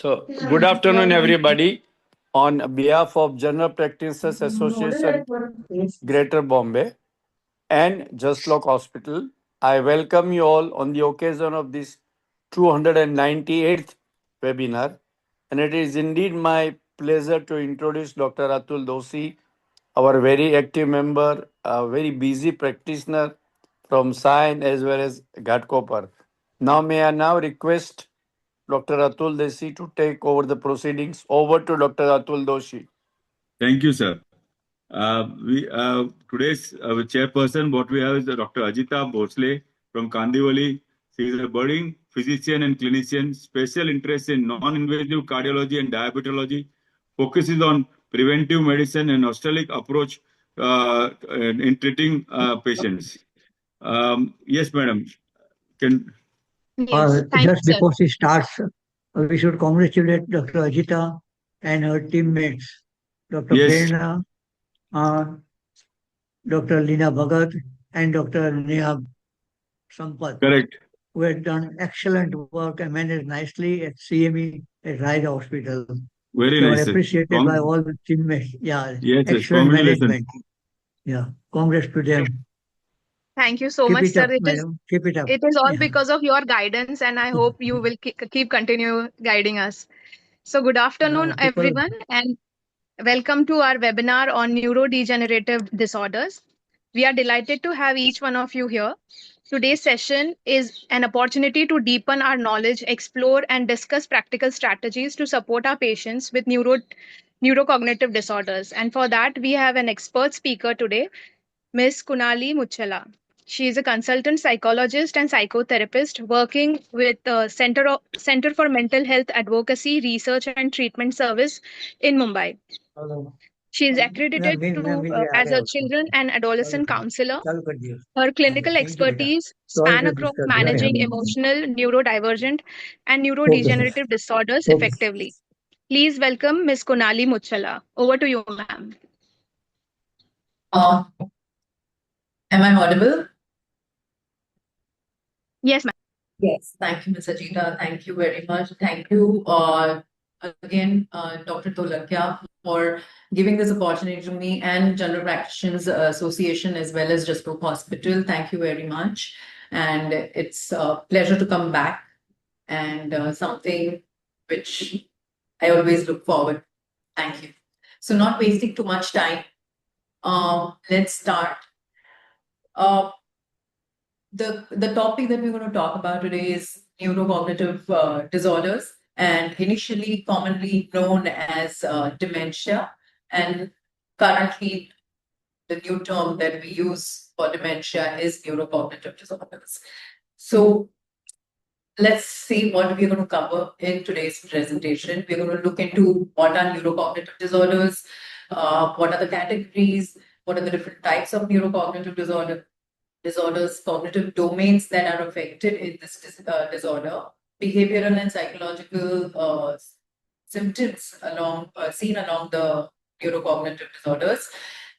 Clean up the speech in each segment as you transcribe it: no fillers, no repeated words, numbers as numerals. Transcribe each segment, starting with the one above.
So, good afternoon, everybody. On behalf of General Practitioners Association, Greater Bombay, and Jaslok Hospital, I welcome you all on the occasion of this 298th webinar. And it is indeed my pleasure to introduce Dr. Atul Doshi, our very active member, a very busy practitioner from Sain as well as Ghatkopar. Now, may I now request Dr. Atul Doshi to take over the proceedings. Over to Dr. Atul Doshi. Thank you, sir. We Today's chairperson, what we have is Dr. Ajita Bhosle from Kandivali. She is a budding physician and clinician, special interest in non-invasive cardiology and diabetology, focuses on preventive medicine and holistic approach in treating patients. Yes, madam. Can Yes, thank you, Just sir. before she starts, we should congratulate Dr. Ajita and her teammates, Dr. yes, Prerna, uh, Dr. Leena Bhagat, and Dr. Neha Sampath, correct. who had done excellent work and managed nicely at CME at Rai Hospital. Very They were nice, sir. appreciated by all the teammates. Yeah, Yes, yes. excellent Congratulations. management. Yeah, congrats to them. Thank you so Keep much, it sir. up, madam. Keep it up. It is all Yeah. because of your guidance, and I hope you will keep continue guiding us. So, good afternoon, People, everyone, and welcome to our webinar on neurodegenerative disorders. We are delighted to have each one of you here. Today's session is an opportunity to deepen our knowledge, explore, and discuss practical strategies to support our patients with neurocognitive disorders. And for that, we have an expert speaker today, Ms. Kunali Mucchala. She is a consultant psychologist and psychotherapist working with the Center for Mental Health Advocacy, Research and Treatment Service in Mumbai. She is accredited as a children and adolescent counselor. Her clinical expertise span across managing emotional, neurodivergent, and neurodegenerative disorders effectively. Please welcome Ms. Kunali Mucchala. Over to you, ma'am. Am I audible? Yes, ma'am. Yes. Thank you, Ms. Ajita. Thank you very much. Thank you again, Dr. Tolakya, for giving this opportunity to me and General Practitioners Association as well as Jaslok Hospital. Thank you very much. And it's a pleasure to come back and something which I always look forward. Thank you. So not wasting too much time, let's start. The topic that we're going to talk about today is neurocognitive disorders, and initially commonly known as dementia, and currently the new term that we use for dementia is neurocognitive disorders. So let's see what we're going to cover in today's presentation. We're going to look into what are neurocognitive disorders, what are the categories, what are the different types of neurocognitive disorders, cognitive domains that are affected in this disorder, behavioral and psychological symptoms seen along the neurocognitive disorders,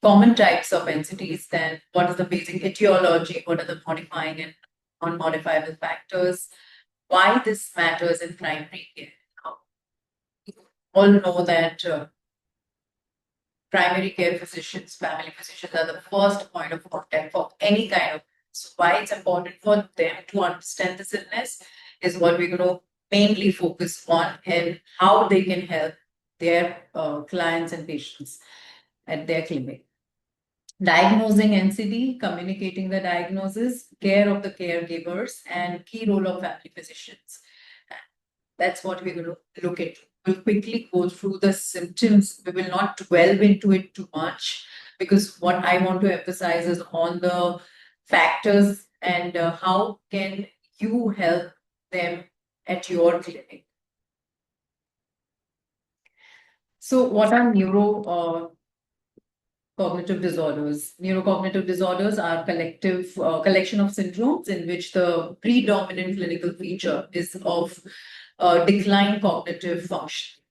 common types of entities, then what is the basic etiology, what are the modifying and non-modifiable factors, why this matters in primary care. We all know that primary care physicians, family physicians are the first point of contact for any kind of. So why it's important for them to understand this illness is what we're going to mainly focus on, and how they can help their clients and patients at their clinic. Diagnosing NCD, communicating the diagnosis, care of the caregivers, and key role of family physicians. That's what we're going to look at. We'll quickly go through the symptoms. We will not delve into it too much, because what I want to emphasize is on the factors and how can you help them at your clinic. So what are neurocognitive disorders? Neurocognitive disorders are collective collection of syndromes in which the predominant clinical feature is of declined cognitive function.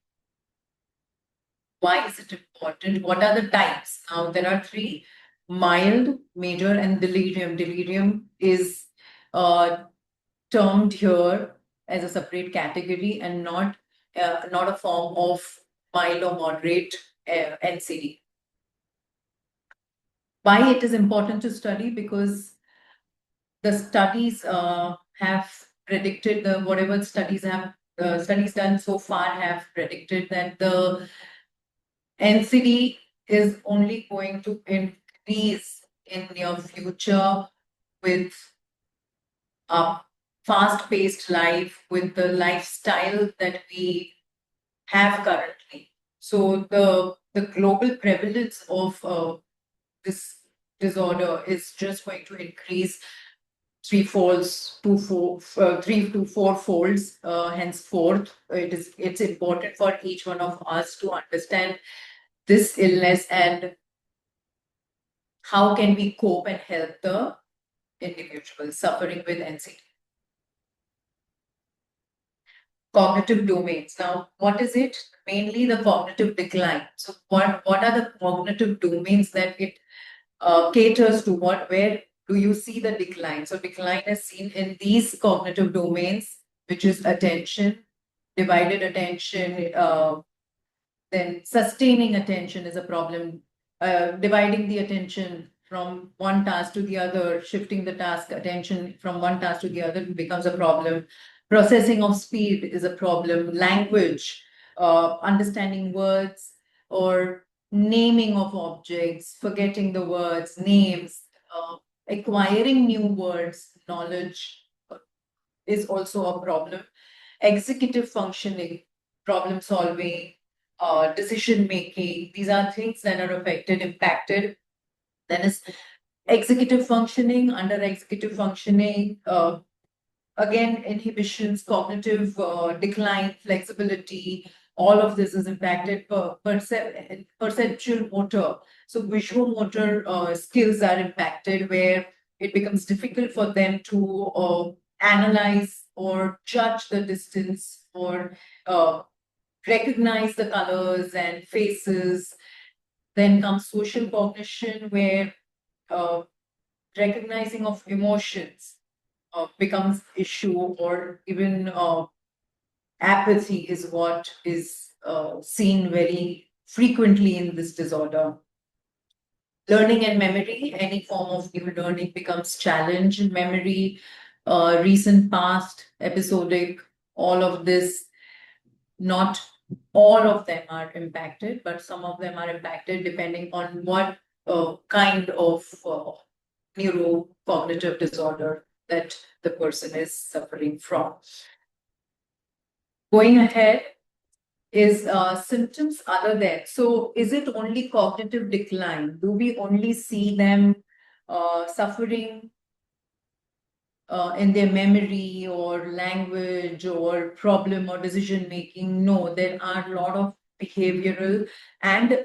Why is it important? What are the types? Now, there are three: mild, major, and delirium. Delirium is termed here as a separate category and not not a form of mild or moderate NCD. Why it is important to study? Because the studies have predicted whatever studies done so far have predicted that the NCD is only going to increase in near future with a fast-paced life, with the lifestyle that we have currently. So the global prevalence of this disorder is just going to increase three to four folds henceforth. It's important for each one of us to understand this illness and how can we cope and help the individual suffering with NCD. Cognitive domains. Now, what is it? Mainly the cognitive decline. So what are the cognitive domains that it caters to? Where do you see the decline? So decline is seen in these cognitive domains, which is attention, divided attention, then sustaining attention is a problem. Dividing the attention from one task to the other, shifting the task attention from one task to the other becomes a problem. Processing of speed is a problem. Language, understanding words or naming of objects, forgetting the words, names, acquiring new words, knowledge is also a problem. Executive functioning, problem solving, decision making, these are things that are impacted. Then is executive functioning. Under executive functioning, again, inhibitions, cognitive decline, flexibility, all of this is impacted. Perceptual motor, so visual motor skills are impacted, where it becomes difficult for them to analyze or judge the distance or recognize the colors and faces. Then comes social cognition, where recognizing of emotions becomes issue, or even apathy is what is seen very frequently in this disorder. Learning and memory, any form of new learning becomes challenge. Memory, recent past, episodic, all of this, not all of them are impacted, but some of them are impacted depending on what kind of neurocognitive disorder that the person is suffering from. Going ahead is symptoms other than. So is it only cognitive decline? Do we only see them suffering in their memory or language or problem or decision making? No, there are a lot of behavioral and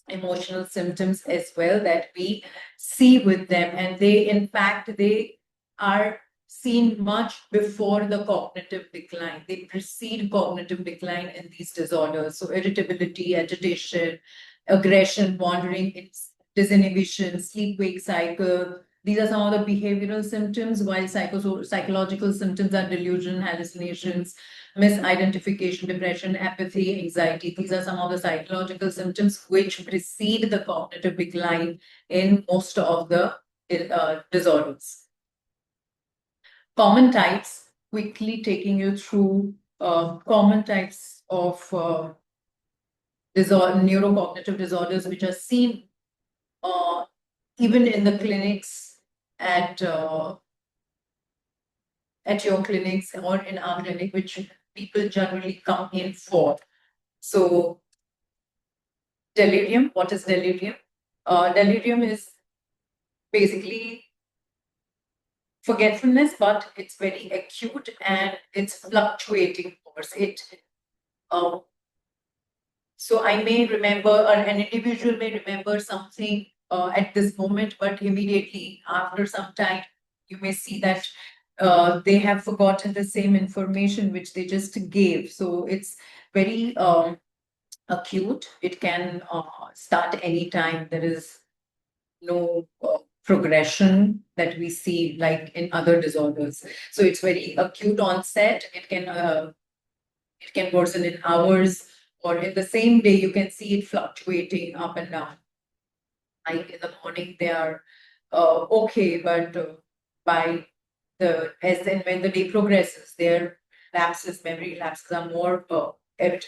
emotional symptoms as well that we see with them, and they in fact they are seen much before the cognitive decline. They precede cognitive decline in these disorders. So irritability, agitation, aggression, wandering, disinhibition, sleep-wake cycle. These are some of the behavioral symptoms, while psychological symptoms are delusion, hallucinations, misidentification, depression, apathy, anxiety. These are some of the psychological symptoms which precede the cognitive decline in most of the disorders. Common types, quickly taking you through common types of neurocognitive disorders which are seen even in the clinics at your clinics or in our clinic, which people generally come in for. So delirium, what is delirium? Delirium is basically forgetfulness, but it's very acute and it's fluctuating course. So I may remember, or an individual may remember something at this moment, but immediately after some time, you may see that they have forgotten the same information which they just gave. So it's very acute. It can start anytime. There is no progression that we see like in other disorders. So it's very acute onset. It can It can worsen in hours, or in the same day, you can see it fluctuating up and down. Like in the morning, they are okay, but by when the day progresses, their memory lapses are more evident.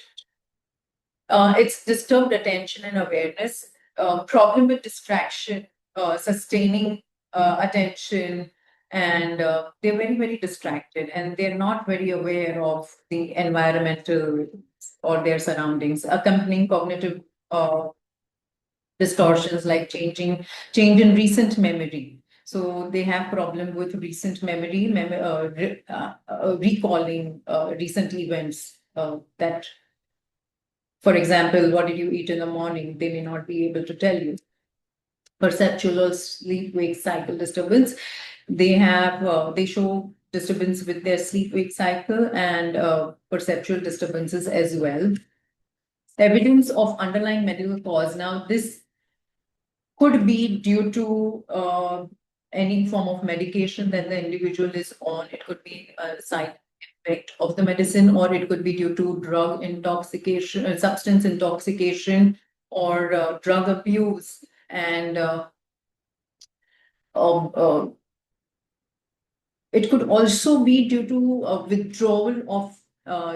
It's disturbed attention and awareness, problem with distraction, sustaining attention, and they're very, very distracted, and they're not very aware of the environmental or their surroundings, accompanying cognitive distortions like change in recent memory. So they have problem with recent memory, recalling recent events that, for example, what did you eat in the morning? They may not be able to tell you. Perceptual or sleep-wake cycle disturbance. They show disturbance with their sleep-wake cycle and perceptual disturbances as well. Evidence of underlying medical cause. Now, this could be due to any form of medication that the individual is on. It could be a side effect of the medicine, or it could be due to drug intoxication, substance intoxication, or drug abuse. And it could also be due to withdrawal of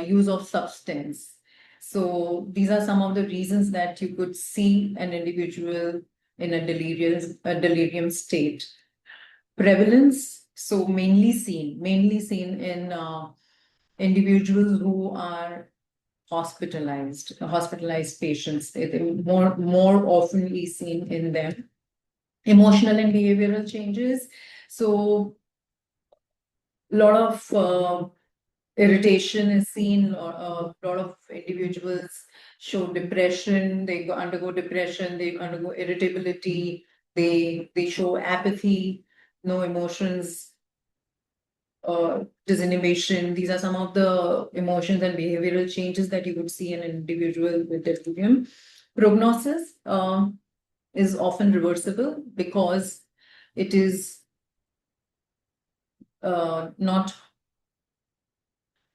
use of substance. So these are some of the reasons that you could see an individual in a delirium state. Prevalence, so mainly seen in individuals who are hospitalized patients. They more oftenly seen in them. Emotional and behavioral changes. So a lot of irritation is seen, or a lot of individuals show depression, they undergo depression, they undergo irritability, they show apathy, no emotions, disinhibition. These are some of the emotions and behavioral changes that you would see in an individual with delirium. Prognosis is often reversible because it is not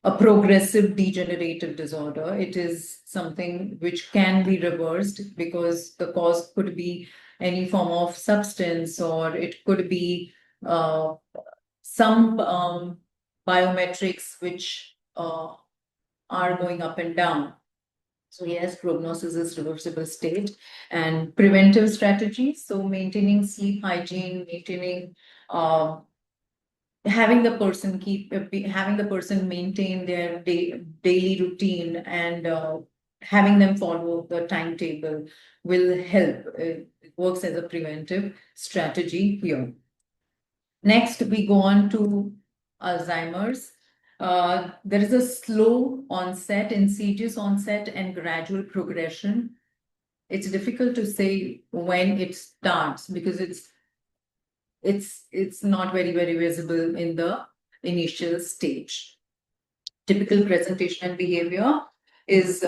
a progressive degenerative disorder. It is something which can be reversed because the cause could be any form of substance, or it could be some biometrics which are going up and down. So yes, prognosis is reversible state. And preventive strategies, so maintaining sleep hygiene, maintaining having the person maintain their daily routine, and having them follow the timetable will help. It works as a preventive strategy here. Next, we go on to Alzheimer's. There is a slow onset, insidious onset, and gradual progression. It's difficult to say when it starts because it's not very, very visible in the initial stage. Typical presentation and behavior is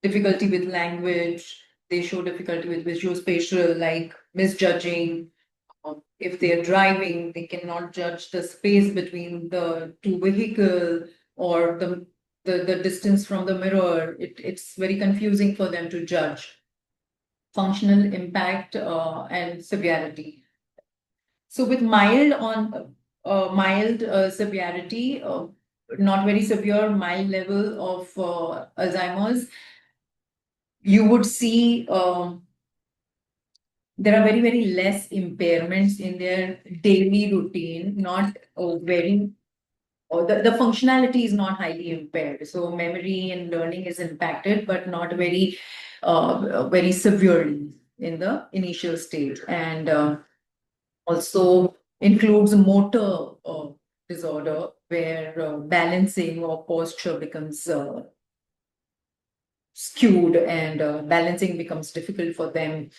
difficulty with language. They show difficulty with visuospatial, like misjudging. If they are driving, they cannot judge the space between the two vehicles, or the distance from the mirror. It's very confusing for them to judge. Functional impact and severity. So with mild severity, not very severe, mild level of Alzheimer's, you would see there are very, very less impairments in their daily routine, not very, or the functionality is not highly impaired. So memory and learning is impacted, but not very, very severely in the initial stage. And also includes motor disorder, where balancing or posture becomes skewed, and balancing becomes difficult for them.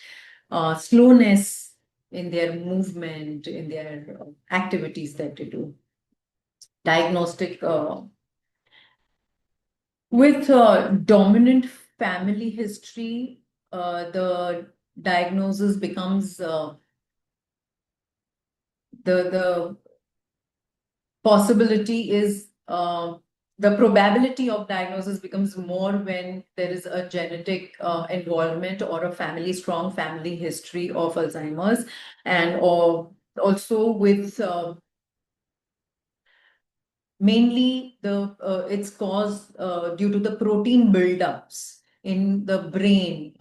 Slowness in their movement, in their activities that they do. Diagnostic with dominant family history, the diagnosis becomes the possibility is the probability of diagnosis becomes more when there is a genetic involvement or a strong family history of Alzheimer's, and or also with mainly it's caused due to the protein buildups in the brain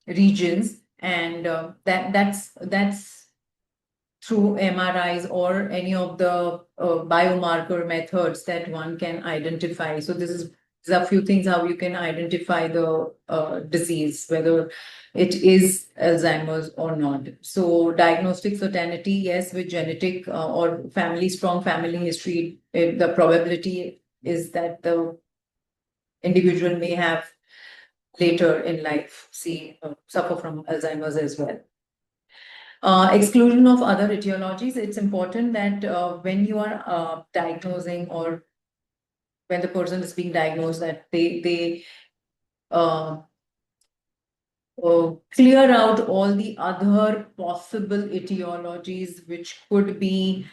regions, and that's through MRIs or any of the biomarker methods that one can identify. So these are a few things how you can identify the disease, whether it is Alzheimer's or not. So diagnostic certainty, yes, with genetic or strong family history, the probability is that the individual may have later in life suffer from Alzheimer's as well. Exclusion of other etiologies. It's important that when you are diagnosing, or when the person is being diagnosed, that they clear out all the other possible etiologies, which could be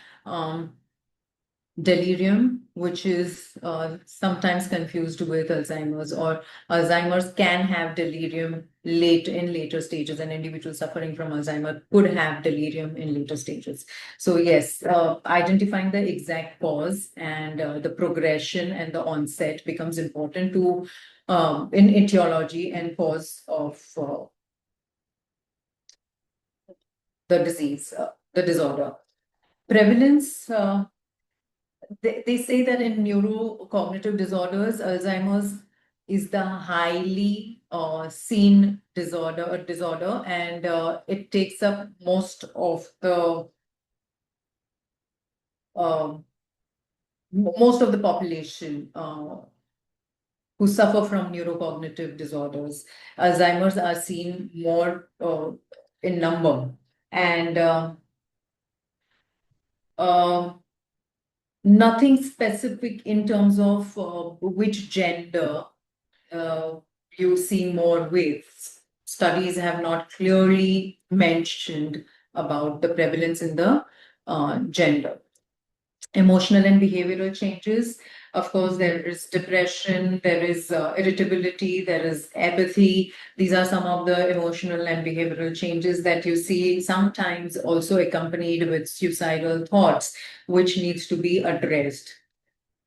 delirium, which is sometimes confused with Alzheimer's, or Alzheimer's can have delirium in later stages. An individual suffering from Alzheimer's could have delirium in later stages. So yes, identifying the exact cause and the progression and the onset becomes important to in etiology and cause of the disease, the disorder. Prevalence. They say that in neurocognitive disorders, Alzheimer's is the highly seen disorder, and it takes up most of the population who suffer from neurocognitive disorders. Alzheimer's are seen more in number, and nothing specific in terms of which gender you see more with. Studies have not clearly mentioned about the prevalence in the gender. Emotional and behavioral changes. Of course, there is depression, there is irritability, there is apathy. These are some of the emotional and behavioral changes that you see, sometimes also accompanied with suicidal thoughts, which needs to be addressed.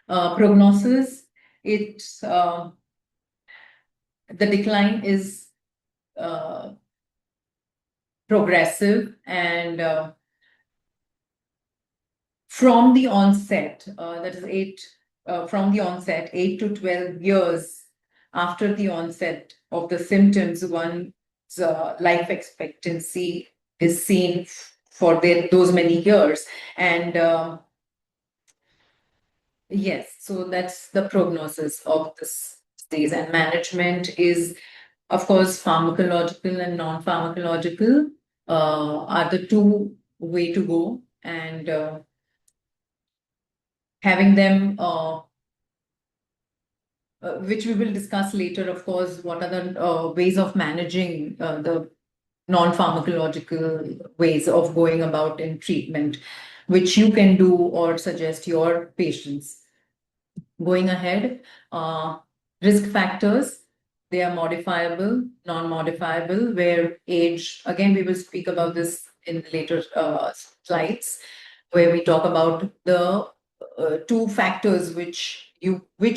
Prognosis, the decline is progressive, and from the onset, that is from the onset, 8 to 12 years after the onset of the symptoms, one's life expectancy is seen for those many years. And yes, so that's the prognosis of this disease. And management is, of course, pharmacological and non-pharmacological are the two way to go, and having them, which we will discuss later, of course, what are the ways of managing the non-pharmacological ways of going about in treatment, which you can do or suggest your patients. Going ahead, risk factors, they are modifiable, non-modifiable, where age, again, we will speak about this in later slides, where we talk about the two factors which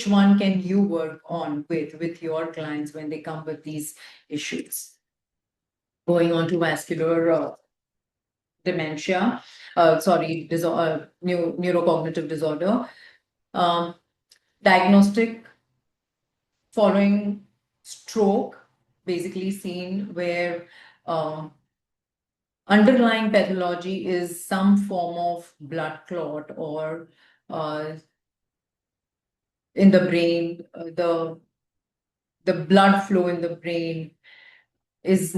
one can you work on with your clients when they come with these issues. Going on to vascular dementia, neurocognitive disorder. Diagnostic following stroke, basically seen where underlying pathology is some form of blood clot, or in the brain, the blood flow in the brain is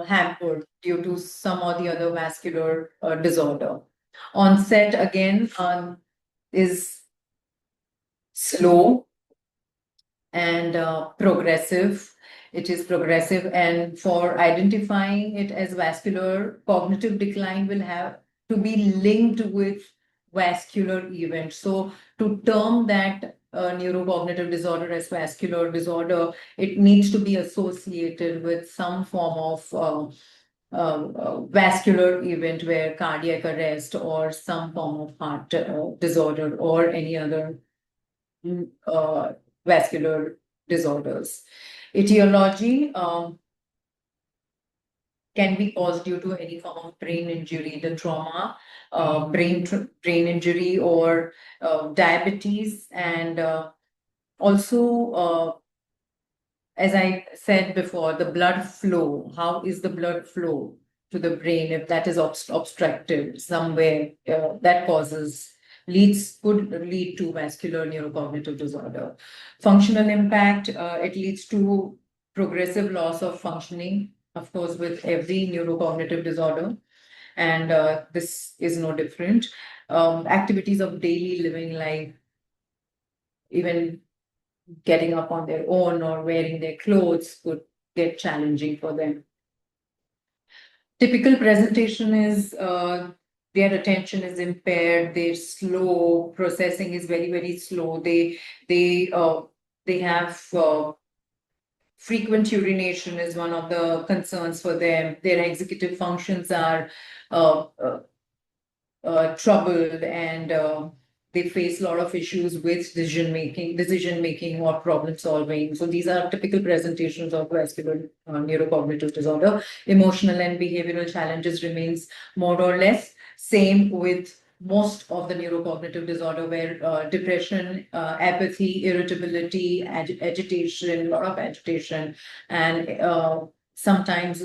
hampered due to some or the other vascular disorder. Onset again is slow and progressive. It is progressive, and for identifying it as vascular, cognitive decline will have to be linked with vascular event. So to term that neurocognitive disorder as vascular disorder, it needs to be associated with some form of vascular event where cardiac arrest or some form of heart disorder or any other vascular disorders. Etiology can be caused due to any form of brain injury, the trauma, brain injury, or diabetes, and also, as I said before, the blood flow. How is the blood flow to the brain? If that is obstructed somewhere, that could lead to vascular neurocognitive disorder. Functional impact, it leads to progressive loss of functioning, of course, with every neurocognitive disorder. And this is no different. Activities of daily living, like even getting up on their own or wearing their clothes, could get challenging for them. Typical presentation is their attention is impaired, they're slow, processing is very, very slow. They have frequent urination is one of the concerns for them. Their executive functions are troubled, and they face a lot of issues with decision making or problem solving. So these are typical presentations of vascular neurocognitive disorder. Emotional and behavioral challenges remains more or less same with most of the neurocognitive disorder, where depression, apathy, irritability, agitation, a lot of agitation, and sometimes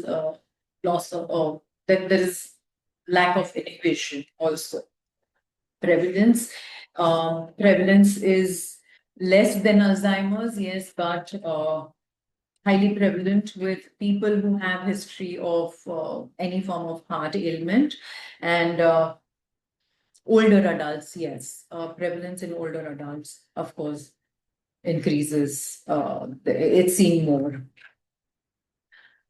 loss of that there is lack of inhibition also. Prevalence. Prevalence is less than Alzheimer's, yes, but highly prevalent with people who have history of any form of heart ailment, and older adults, yes. Prevalence in older adults, of course, increases. It's seen more.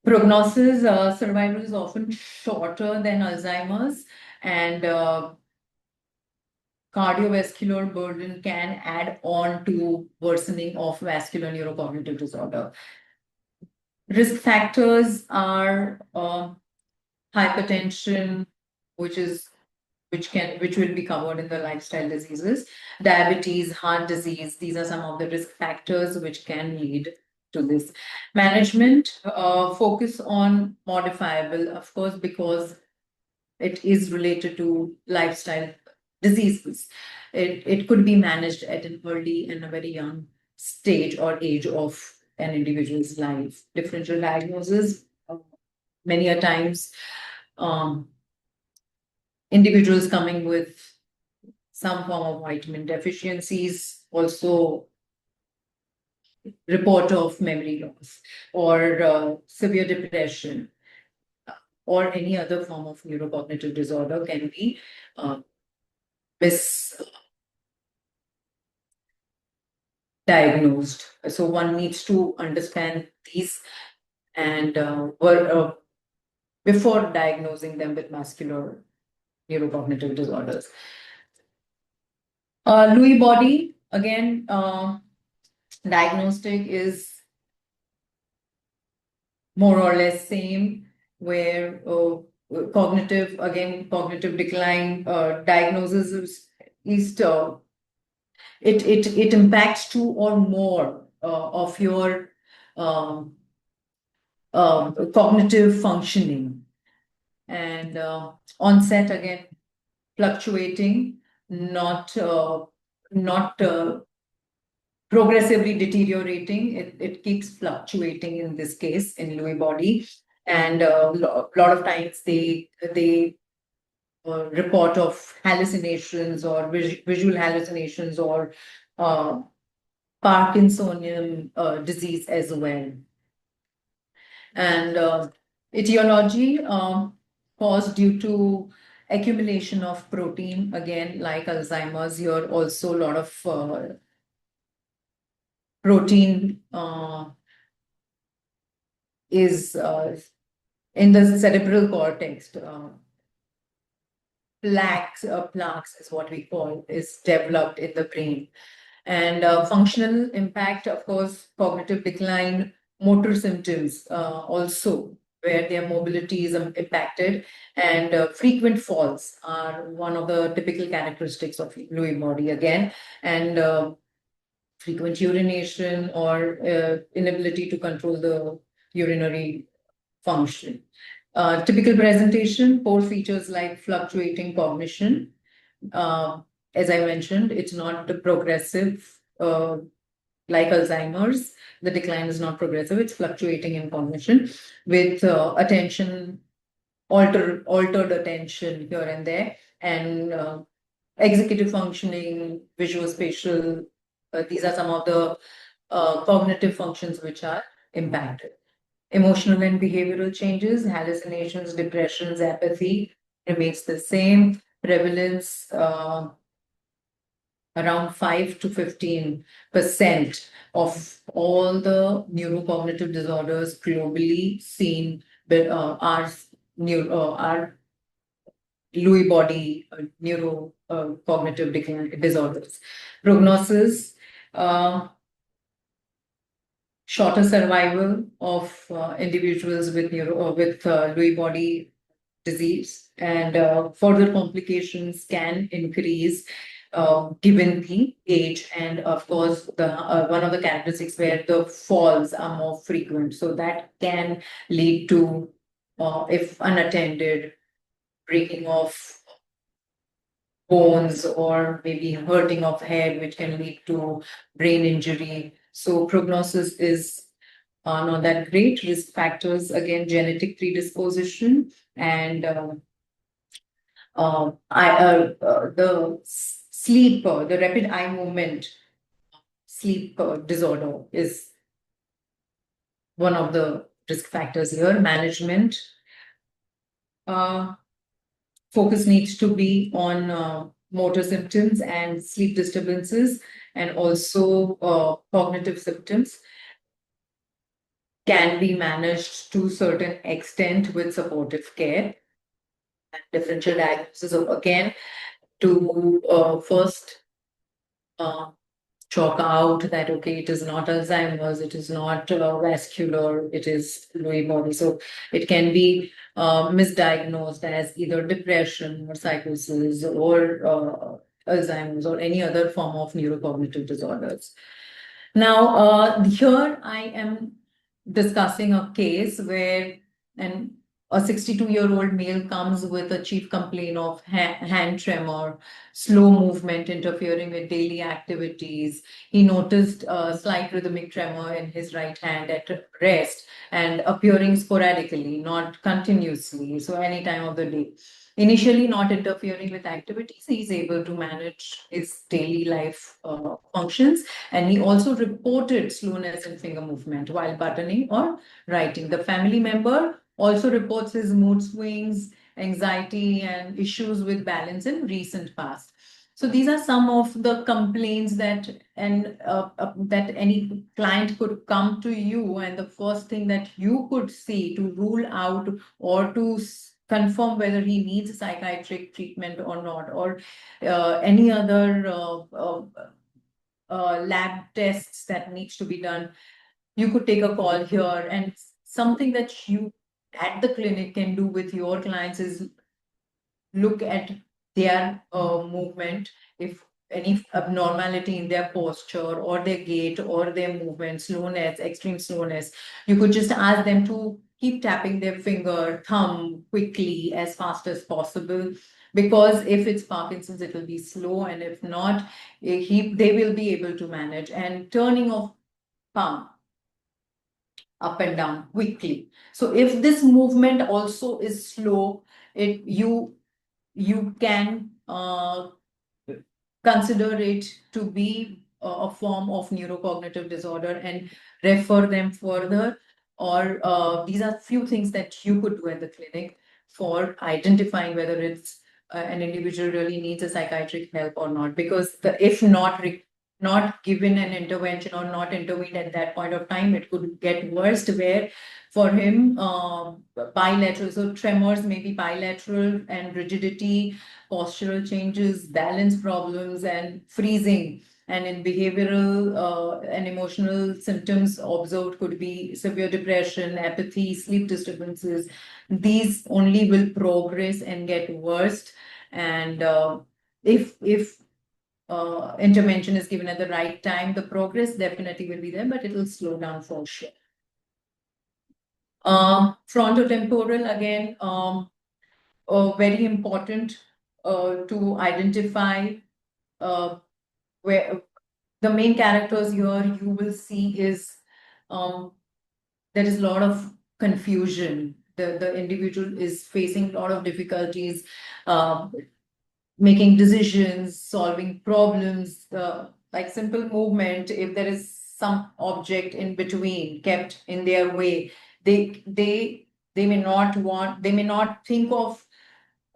Prognosis, survival is often shorter than Alzheimer's, and cardiovascular burden can add on to worsening of vascular neurocognitive disorder. Risk factors are hypertension, which will be covered in the lifestyle diseases, diabetes, heart disease. These are some of the risk factors which can lead to this. Management, focus on modifiable, of course, because it is related to lifestyle diseases. It could be managed at an early and a very young stage or age of an individual's life. Differential diagnosis, many a times, individuals coming with some form of vitamin deficiencies, also report of memory loss or severe depression or any other form of neurocognitive disorder can be misdiagnosed. So one needs to understand these and before diagnosing them with vascular neurocognitive disorders. Lewy body, again, diagnostic is more or less same, where cognitive decline diagnosis is it impacts two or more of your cognitive functioning, and onset again fluctuating, not progressively deteriorating. It keeps fluctuating in this case in Lewy body, and a lot of times they report of hallucinations or visual hallucinations or Parkinsonian disease as well. And etiology caused due to accumulation of protein, again, like Alzheimer's, here also a lot of protein is in the cerebral cortex. plaques is what we call, is developed in the brain. And functional impact, of course, cognitive decline, motor symptoms also, where their mobility is impacted, and frequent falls are one of the typical characteristics of Lewy body again, and frequent urination or inability to control the urinary function. Typical presentation, poor features like fluctuating cognition. As I mentioned, it's not progressive like Alzheimer's. The decline is not progressive, it's fluctuating in cognition with attention, altered attention here and there, and executive functioning, visuospatial. These are some of the cognitive functions which are impacted. Emotional and behavioral changes, hallucinations, depressions, apathy remains the same. Prevalence around 5 to 15% of all the neurocognitive disorders globally seen are Lewy body neurocognitive disorders. Prognosis, shorter survival of individuals with Lewy body disease, and further complications can increase given the age, and of course the one of the characteristics where the falls are more frequent, so that can lead to if unattended, breaking of bones or maybe hurting of head, which can lead to brain injury. So prognosis is not that great. Risk factors, again, genetic predisposition, and the sleep, the rapid eye movement sleep disorder is one of the risk factors here. Management. Focus needs to be on motor symptoms and sleep disturbances, and also cognitive symptoms can be managed to a certain extent with supportive care and differential diagnosis. So again, to first chalk out that, okay, it is not Alzheimer's, it is not vascular, it is Lewy body. So it can be misdiagnosed as either depression or psychosis or Alzheimer's or any other form of neurocognitive disorders. Now, here I am discussing a case where a 62-year-old male comes with a chief complaint of hand tremor, slow movement interfering with daily activities. He noticed a slight rhythmic tremor in his right hand at rest and appearing sporadically, not continuously, so any time of the day. Initially not interfering with activities, he's able to manage his daily life functions, and he also reported slowness in finger movement while buttoning or writing. The family member also reports his mood swings, anxiety, and issues with balance in recent past. So these are some of the complaints that that any client could come to you, and the first thing that you could see to rule out or to confirm whether he needs psychiatric treatment or not, or any other lab tests that needs to be done. You could take a call here, and something that you at the clinic can do with your clients is look at their movement. If any abnormality in their posture or their gait or their movement, slowness, extreme slowness, you could just ask them to keep tapping their finger, thumb quickly as fast as possible. Because if it's Parkinson's, it will be slow, and if not, they will be able to manage. And turning of palm up and down quickly. So if this movement also is slow, you can consider it to be a form of neurocognitive disorder and refer them further. Or these are few things that you could do at the clinic for identifying whether it's an individual really needs a psychiatric help or not. Because if not not given an intervention or not intervened at that point of time, it could get worse, where for him, bilateral, so tremors may be bilateral, and rigidity, postural changes, balance problems, and freezing. And in behavioral and emotional symptoms observed could be severe depression, apathy, sleep disturbances. These only will progress and get worse. And if intervention is given at the right time, the progress definitely will be there, but it will slow down for sure. Frontotemporal, again, very important to identify where the main characters here you will see is there is a lot of confusion. The individual is facing a lot of difficulties, making decisions, solving problems, like simple movement. If there is some object in between kept in their way, they may not think of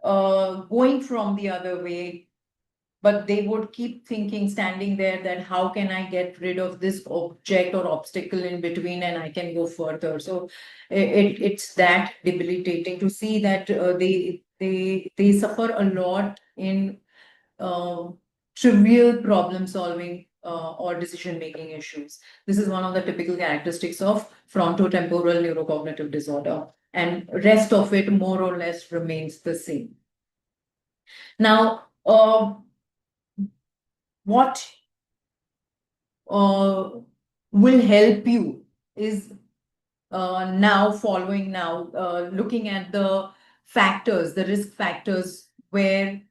going from the other way, but they would keep thinking, standing there, that how can I get rid of this object or obstacle in between and I can go further. So it's that debilitating to see that they suffer a lot in trivial problem solving or decision making issues. This is one of the typical characteristics of frontotemporal neurocognitive disorder, and rest of it more or less remains the same. Now, what will help you is looking at the factors, the risk factors, where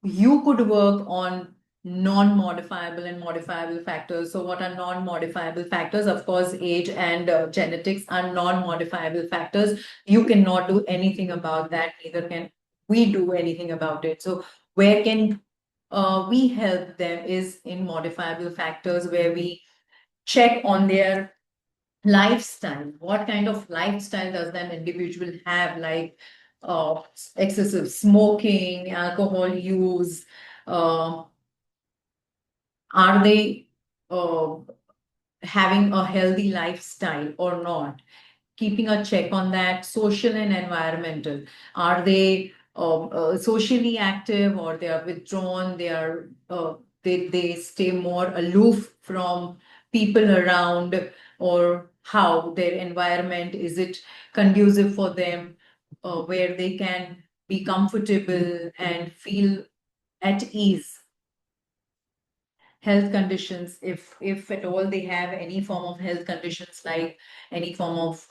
you could work on non-modifiable and modifiable factors. So what are non-modifiable factors? Of course, age and genetics are non-modifiable factors. You cannot do anything about that, neither can we do anything about it. So where can we help them is in modifiable factors, where we check on their lifestyle. What kind of lifestyle does that individual have, like excessive smoking, alcohol use? Are they having a healthy lifestyle or not? Keeping a check on that. Social and environmental. Are they socially active, or they are withdrawn? They stay more aloof from people around, or how their environment, is it conducive for them, where they can be comfortable and feel at ease? Health conditions, if at all they have any form of health conditions, like any form of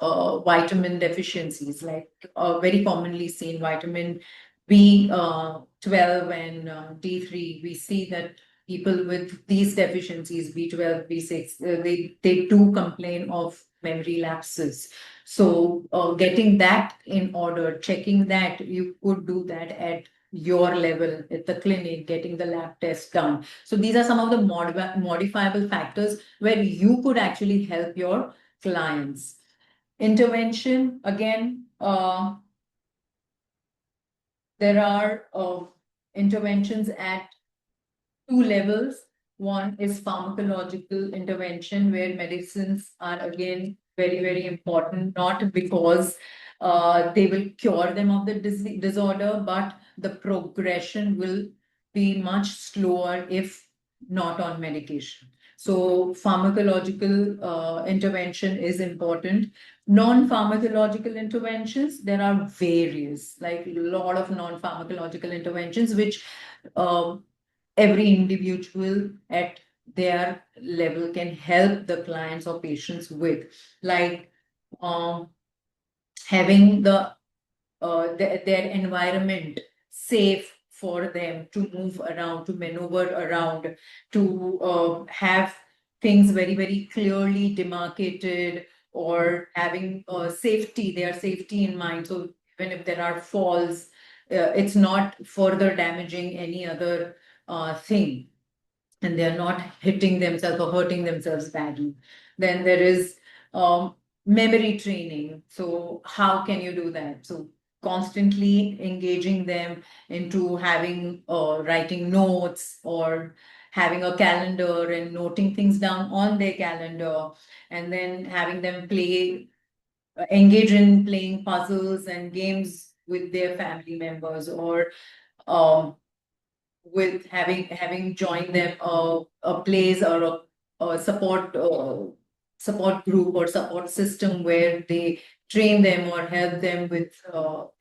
vitamin deficiencies, like very commonly seen vitamin B12 and D3. We see that people with these deficiencies, B12, B6, they do complain of memory lapses. So getting that in order, checking that, you could do that at your level at the clinic, getting the lab test done. So these are some of the modifiable factors where you could actually help your clients. Intervention, again, there are interventions at two levels. One is pharmacological intervention, where medicines are again very, very important, not because they will cure them of the disorder, but the progression will be much slower if not on medication. So pharmacological intervention is important. Non-pharmacological interventions, there are various, like a lot of non-pharmacological interventions, which every individual at their level can help the clients or patients with, like having their environment safe for them to move around, to maneuver around, to have things very, very clearly demarcated, or having safety, their safety in mind. So even if there are falls, it's not further damaging any other thing, and they're not hitting themselves or hurting themselves badly. Then there is memory training. So how can you do that? So constantly engaging them into having writing notes, or having a calendar and noting things down on their calendar, and then having them engage in playing puzzles and games with their family members, or um, with having joined them a place or a support group or support system where they train them or help them with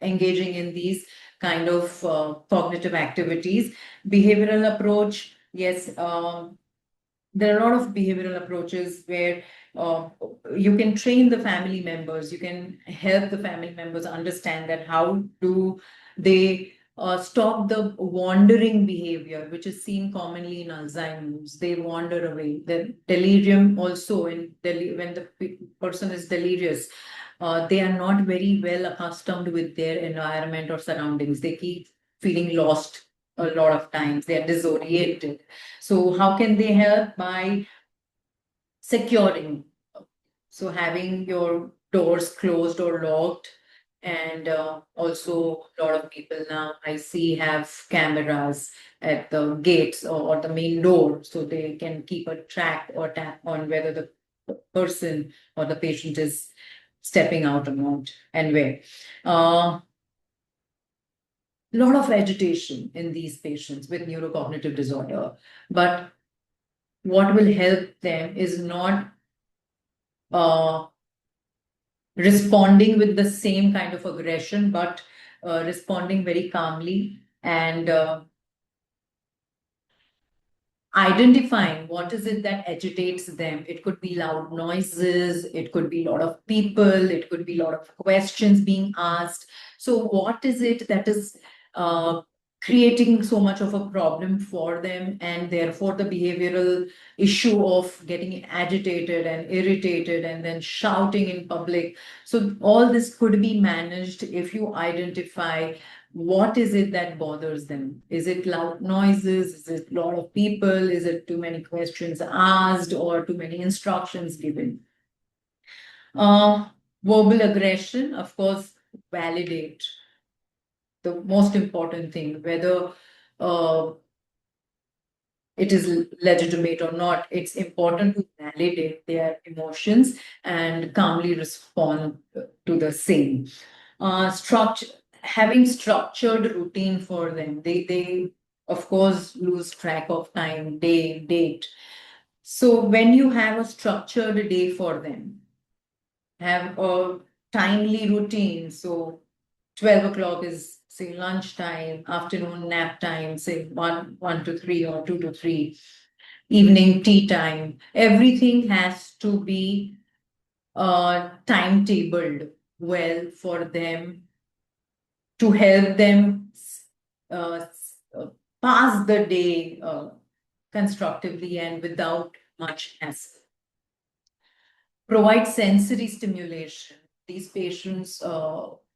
engaging in these kind of cognitive activities. Behavioral approach, yes, there are a lot of behavioral approaches where uh, you can train the family members, you can help the family members understand that how do they stop the wandering behavior, which is seen commonly in Alzheimer's. They wander away. The delirium also, when the person is delirious, they are not very well accustomed with their environment or surroundings. They keep feeling lost a lot of times. They are disoriented. So how can they help? By securing. So having your doors closed or locked, and also a lot of people now I see have cameras at the gates or the main door, so they can keep a track or tap on whether the person or the patient is stepping out or not, and where. Lot of agitation in these patients with neurocognitive disorder, but what will help them is not responding with the same kind of aggression, but responding very calmly and identifying what is it that agitates them. It could be loud noises, it could be a lot of people, it could be a lot of questions being asked. So what is it that is creating so much of a problem for them, and therefore the behavioral issue of getting agitated and irritated and then shouting in public. So all this could be managed if you identify what is it that bothers them. Is it loud noises? Is it a lot of people? Is it too many questions asked or too many instructions given? Verbal aggression, of course, validate. The most important thing, whether it is legitimate or not, it's important to validate their emotions and calmly respond to the same. Having structured routine for them. They of course lose track of time, day, date. So when you have a structured day for them, have a timely routine. So 12 o'clock is say lunchtime, afternoon nap time, say 1 to 3 or 2 to 3, evening tea time. Everything has to be timetabled well for them to help them uh, pass the day constructively and without much hassle. Provide sensory stimulation. These patients,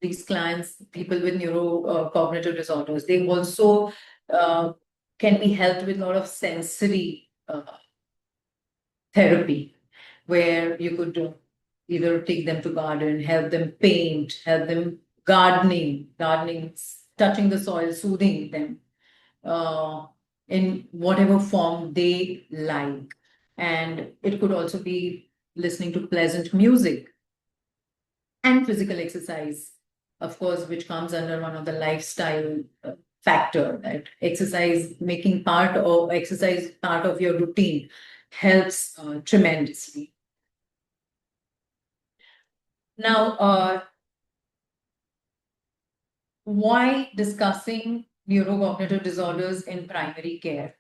these clients, people with neurocognitive disorders, they also can be helped with a lot of sensory therapy, where you could either take them to garden, help them paint, help them gardening, touching the soil, soothing them in whatever form they like. And it could also be listening to pleasant music and physical exercise, of course, which comes under one of the lifestyle factor, that making exercise part of your routine helps tremendously. Now, why discussing neurocognitive disorders in primary care?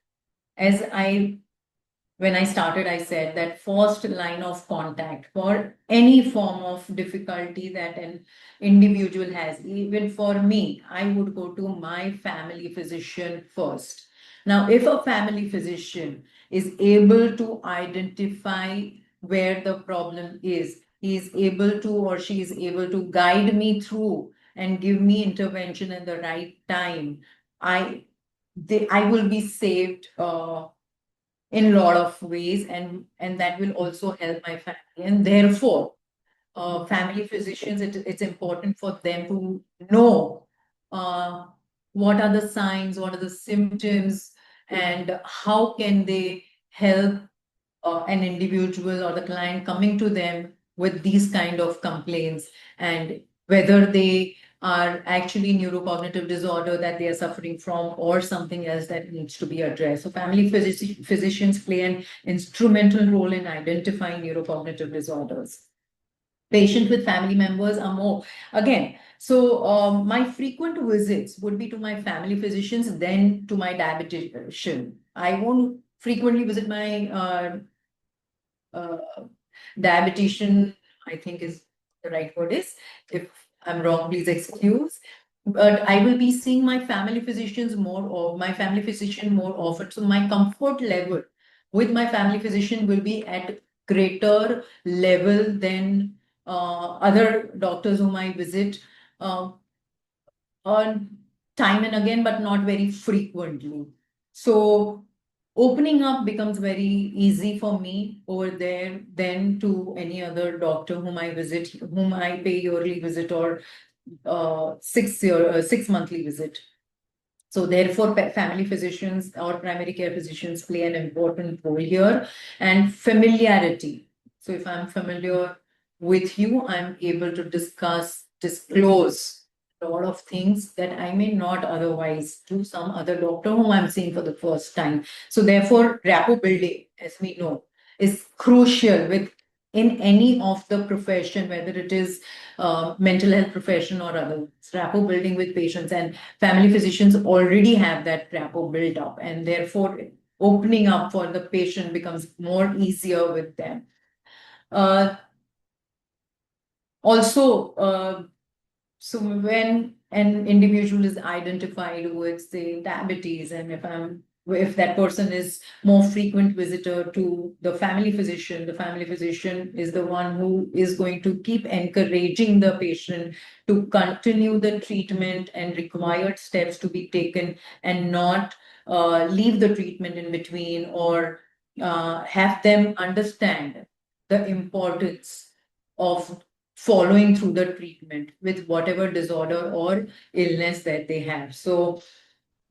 When I started, I said that first line of contact for any form of difficulty that an individual has, even for me, I would go to my family physician first. Now, if a family physician is able to identify where the problem is, he is able to or she is able to guide me through and give me intervention in the right time, I will be saved in a lot of ways, and that will also help my family. And therefore, family physicians, it's important for them to know what are the signs, what are the symptoms, and how can they help an individual or the client coming to them with these kind of complaints, and whether they are actually neurocognitive disorder that they are suffering from or something else that needs to be addressed. So family physicians play an instrumental role in identifying neurocognitive disorders. Patients with family members are more, again, so my frequent visits would be to my family physicians, then to my dietitian. I won't frequently visit my dietitian, I think is the right word is. If I'm wrong, please excuse. But I will be seeing my family physicians more, or my family physician more often. So my comfort level with my family physician will be at greater level than other doctors whom I visit on time and again, but not very frequently. So opening up becomes very easy for me over there than to any other doctor whom I visit, whom I pay yearly visit or 6 monthly visit. So therefore, family physicians or primary care physicians play an important role here, and familiarity. So if I'm familiar with you, I'm able to disclose a lot of things that I may not otherwise to some other doctor whom I'm seeing for the first time. So therefore, rapport building, as we know, is crucial with in any of the profession, whether it is mental health profession or other. Rapport building with patients, and family physicians already have that rapport built up, and therefore opening up for the patient becomes more easier with them. Also, so when an individual is identified with, say, diabetes, and if that person is more frequent visitor to the family physician is the one who is going to keep encouraging the patient to continue the treatment and required steps to be taken, and not leave the treatment in between, or have them understand the importance of following through the treatment with whatever disorder or illness that they have. So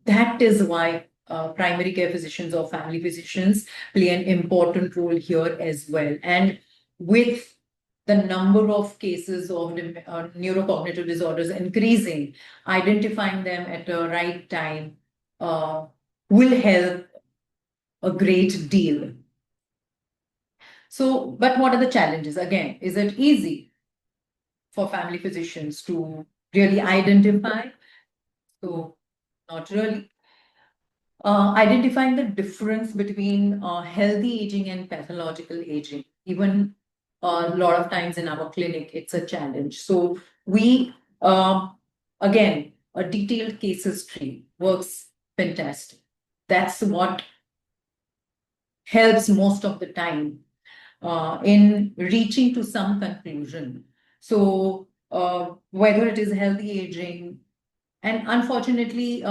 that is why primary care physicians or family physicians play an important role here as well. And with the number of cases of neurocognitive disorders increasing, identifying them at the right time will help a great deal. So, but what are the challenges? Again, is it easy for family physicians to really identify? So, not really. Identifying the difference between healthy aging and pathological aging, even a lot of times in our clinic, it's a challenge. So we, again, a detailed case history works fantastic. That's what helps most of the time in reaching to some conclusion. So whether it is healthy aging, and unfortunately,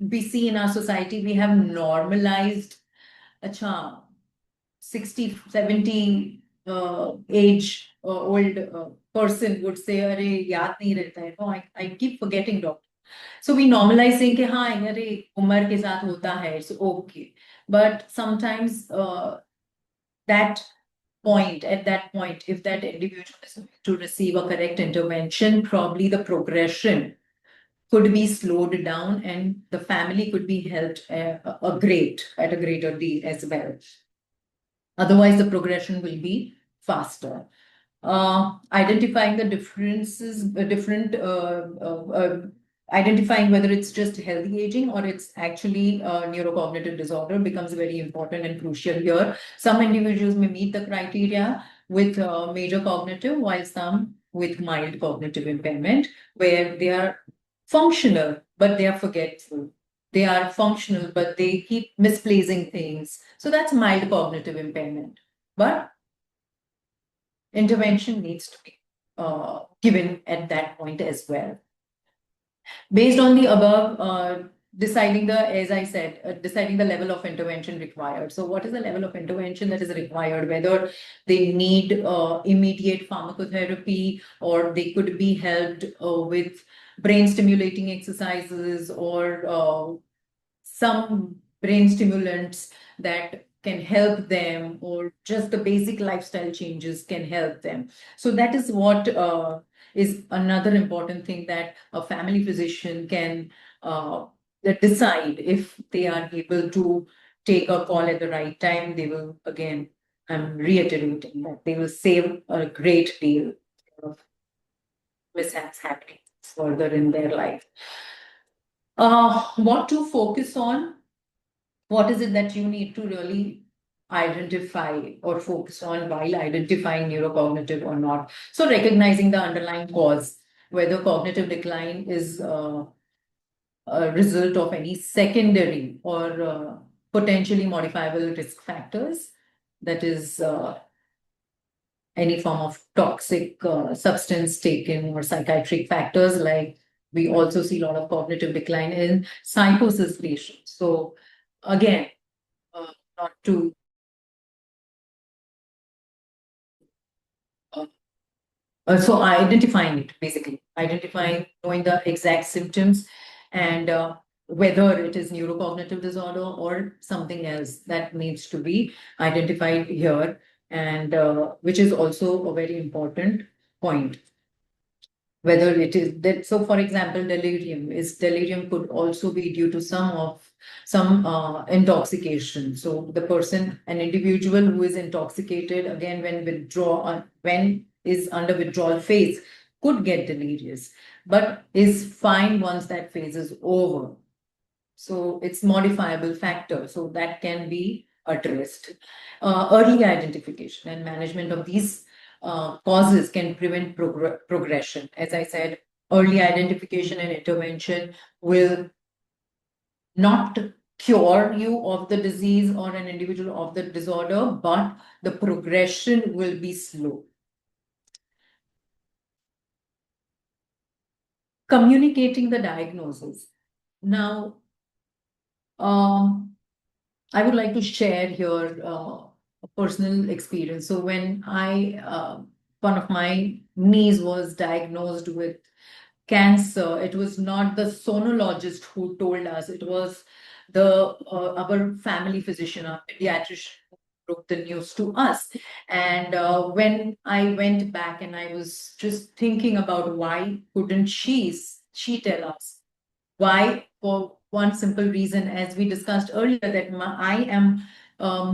we see in our society, we have normalized a 60, 70 age old person would say, "Arey, yaad nahi rehta hai." No, I keep forgetting, doctor. So we normalize saying, "Haan, arey, umar ke saath hota hai, it's okay." But sometimes at that point, if that individual is to receive a correct intervention, probably the progression could be slowed down, and the family could be helped at a greater deal as well. Otherwise, the progression will be faster. Identifying the differences, identifying whether it's just healthy aging or it's actually a neurocognitive disorder becomes very important and crucial here. Some individuals may meet the criteria with major cognitive, while some with mild cognitive impairment, where they are functional, but they are forgetful. They are functional, but they keep misplacing things. So that's mild cognitive impairment. But intervention needs to be given at that point as well. Based on the above, deciding as I said, deciding the level of intervention required. So what is the level of intervention that is required? Whether they need immediate pharmacotherapy, or they could be helped with brain stimulating exercises, or some brain stimulants that can help them, or just the basic lifestyle changes can help them. So that is what is another important thing that a family physician can decide. If they are able to take a call at the right time, they will, again, I'm reiterating that they will save a great deal of mishaps happening further in their life. What to focus on? What is it that you need to really identify or focus on while identifying neurocognitive or not? So recognizing the underlying cause, whether cognitive decline is a result of any secondary or potentially modifiable risk factors, that is any form of toxic substance taken, or psychiatric factors. Like, we also see a lot of cognitive decline in psychosis patients. So again, not to so identifying it, basically identifying, knowing the exact symptoms, and whether it is neurocognitive disorder or something else that needs to be identified here, and which is also a very important point. Whether it is that, so for example, delirium could also be due to some intoxication. So the person, an individual who is intoxicated, again, when is under withdrawal phase, could get delirious, but is fine once that phase is over. So it's modifiable factor, so that can be addressed. Early identification and management of these causes can prevent progression. As I said, early identification and intervention will not cure you of the disease or an individual of the disorder, but the progression will be slow. Communicating the diagnosis. Now, I would like to share here a personal experience. So when one of my niece was diagnosed with cancer, it was not the sonologist who told us, it was our family physician, our pediatrician, who broke the news to us. And when I went back and I was just thinking about why couldn't she tell us? Why? For one simple reason, as we discussed earlier, that I am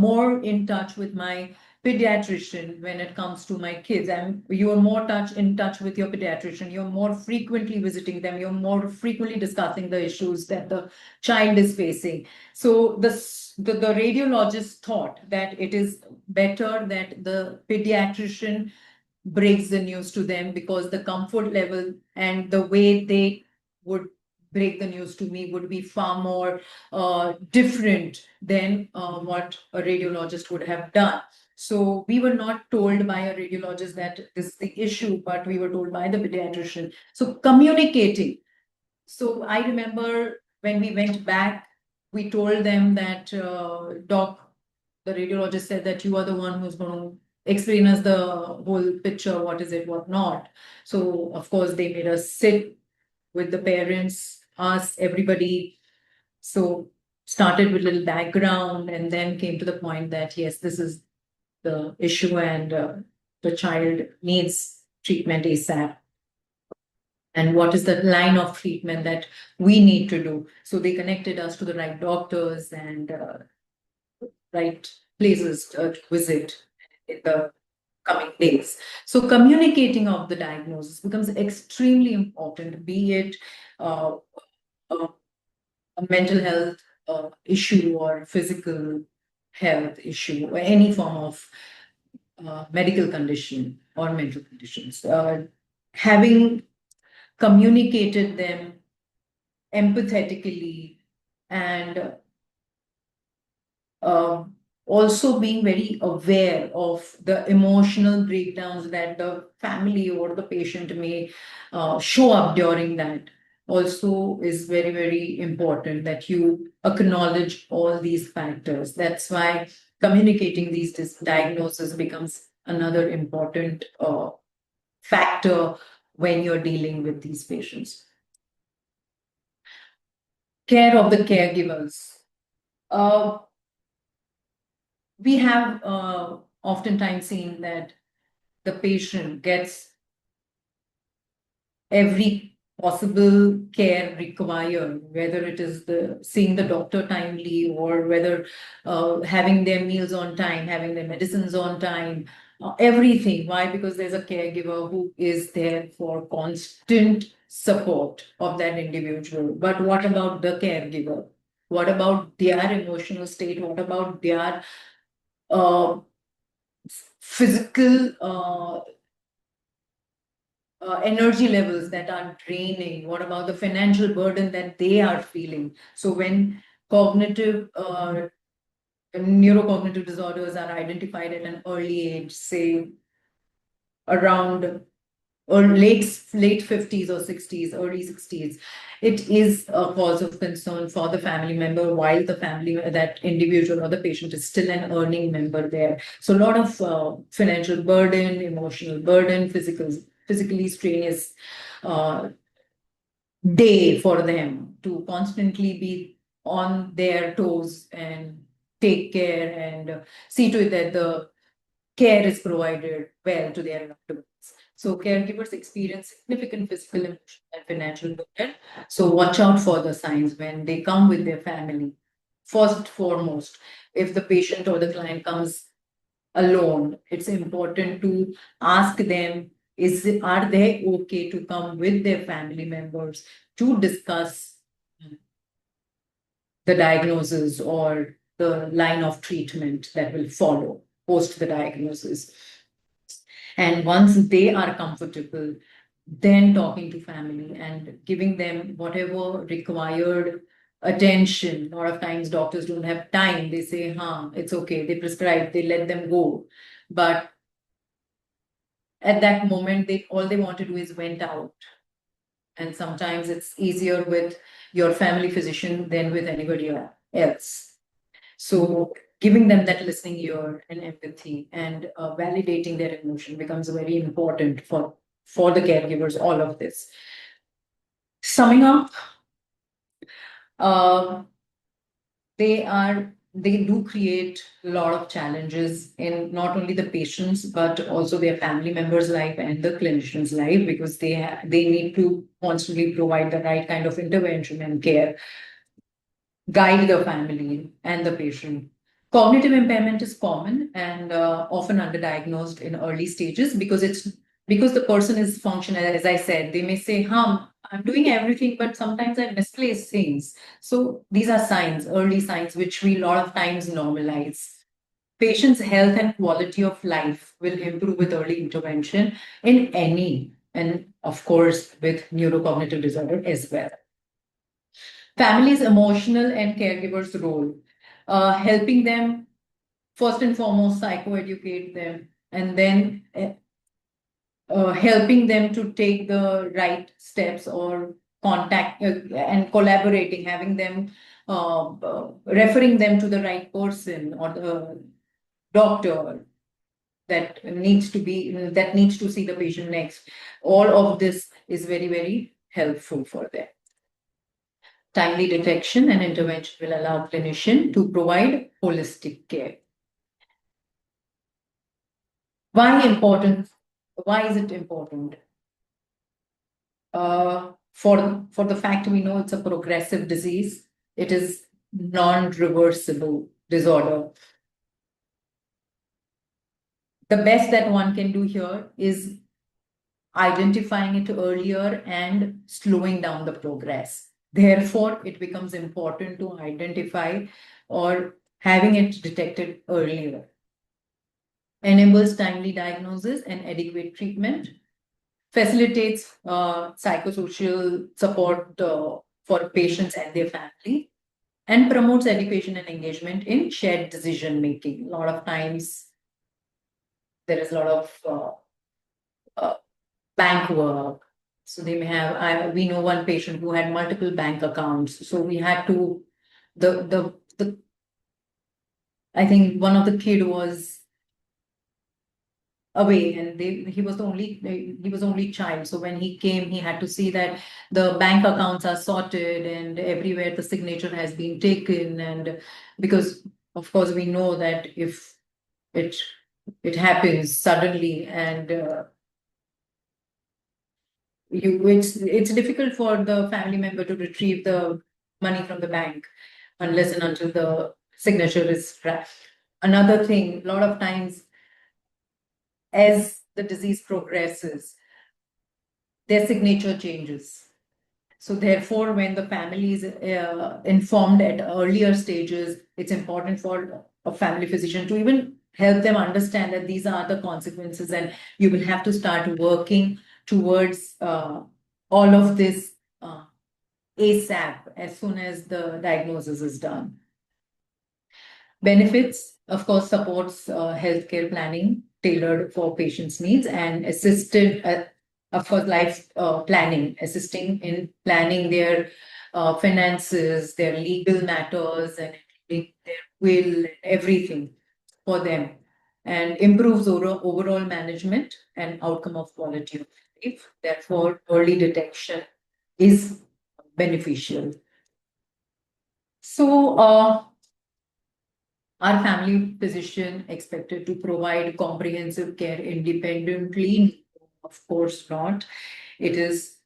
more in touch with my pediatrician when it comes to my kids. You are more in touch with your pediatrician. You're more frequently visiting them. You're more frequently discussing the issues that the child is facing. So the radiologist thought that it is better that the pediatrician breaks the news to them, because the comfort level and the way they would break the news to me would be far more different than what a radiologist would have done. So we were not told by a radiologist that this is the issue, but we were told by the pediatrician. So communicating. So I remember when we went back, we told them that, doc, the radiologist said that you are the one who's going to explain us the whole picture, what is it, what not. So of course they made us sit with the parents, us, everybody. So started with a little background, and then came to the point that yes, this is the issue, and the child needs treatment ASAP. And what is the line of treatment that we need to do? So they connected us to the right doctors and right places to visit in the coming days. So communicating of the diagnosis becomes extremely important, be it a mental health issue or physical health issue, or any form of medical condition or mental conditions. Having communicated them empathetically, and also being very aware of the emotional breakdowns that the family or the patient may show up during that, also is very, very important, that you acknowledge all these factors. That's why communicating these diagnoses becomes another important factor when you're dealing with these patients. Care of the caregivers. Uh, we have oftentimes seen that the patient gets every possible care required, whether it is the seeing the doctor timely, or whether having their meals on time, having their medicines on time, everything. Why? Because there's a caregiver who is there for constant support of that individual. But what about the caregiver? What about their emotional state? What about their physical energy levels that are draining? What about the financial burden that they are feeling? So when cognitive neurocognitive disorders are identified at an early age, say around or late 50s or 60s, early 60s, it is a cause of concern for the family member, while the family, that individual or the patient, is still an earning member there. So a lot of financial burden, emotional burden, physically strenuous day for them to constantly be on their toes and take care and see to it that the care is provided well to their loved ones. So caregivers experience significant physical, emotional, and financial burden. So watch out for the signs when they come with their family. First foremost, if the patient or the client comes alone, it's important to ask them, are they okay to come with their family members to discuss the diagnosis or the line of treatment that will follow post the diagnosis. And once they are comfortable, then talking to family and giving them whatever required attention. A lot of times doctors don't have time. They say, it's okay. They prescribe, they let them go. But at that moment, all they want to do is vent out. And sometimes it's easier with your family physician than with anybody else. So giving them that listening ear and empathy and validating their emotion becomes very important for the caregivers, all of this. Summing up, they do create a lot of challenges in not only the patients but also their family members' life and the clinician's life, because they need to constantly provide the right kind of intervention and care, guide the family and the patient. Cognitive impairment is common and often underdiagnosed in early stages because the person is functional. As I said, they may say, I'm doing everything, but sometimes I misplace things. So these are signs, early signs, which we a lot of times normalize. Patients' health and quality of life will improve with early intervention in any, and of course, with neurocognitive disorder as well. Family's emotional and caregivers' role, helping them first and foremost psychoeducate them, and then helping them to take the right steps or contact and collaborating, having them referring them to the right person or the doctor that needs to see the patient next. All of this is very, very helpful for them. Timely detection and intervention will allow clinician to provide holistic care. Why is it important? For the fact we know it's a progressive disease, it is non-reversible disorder. The best that one can do here is identifying it earlier and slowing down the progress. Therefore, it becomes important to identify or having it detected earlier. Enables timely diagnosis and adequate treatment. Facilitates psychosocial support for patients and their family. And promotes education and engagement in shared decision making. A lot of times, there is a lot of bank work. So they may have, we know one patient who had multiple bank accounts. So we had to, I think one of the kid was away, and he was the only child. So when he came, he had to see that the bank accounts are sorted and everywhere the signature has been taken. And because of course we know that if it happens suddenly, and it's difficult for the family member to retrieve the money from the bank unless and until the signature is tracked. Another thing, a lot of times as the disease progresses, their signature changes. So therefore, when the family is informed at earlier stages, it's important for a family physician to even help them understand that these are the consequences, and you will have to start working towards all of this ASAP as soon as the diagnosis is done. Benefits, of course, supports healthcare planning tailored for patients' needs, and assisted, of course, life planning, assisting in planning their finances, their legal matters, and including their will, everything for them, and improves overall management and outcome of quality of life. Therefore, early detection is beneficial. So, our family physician expected to provide comprehensive care independently? Of course not. It is,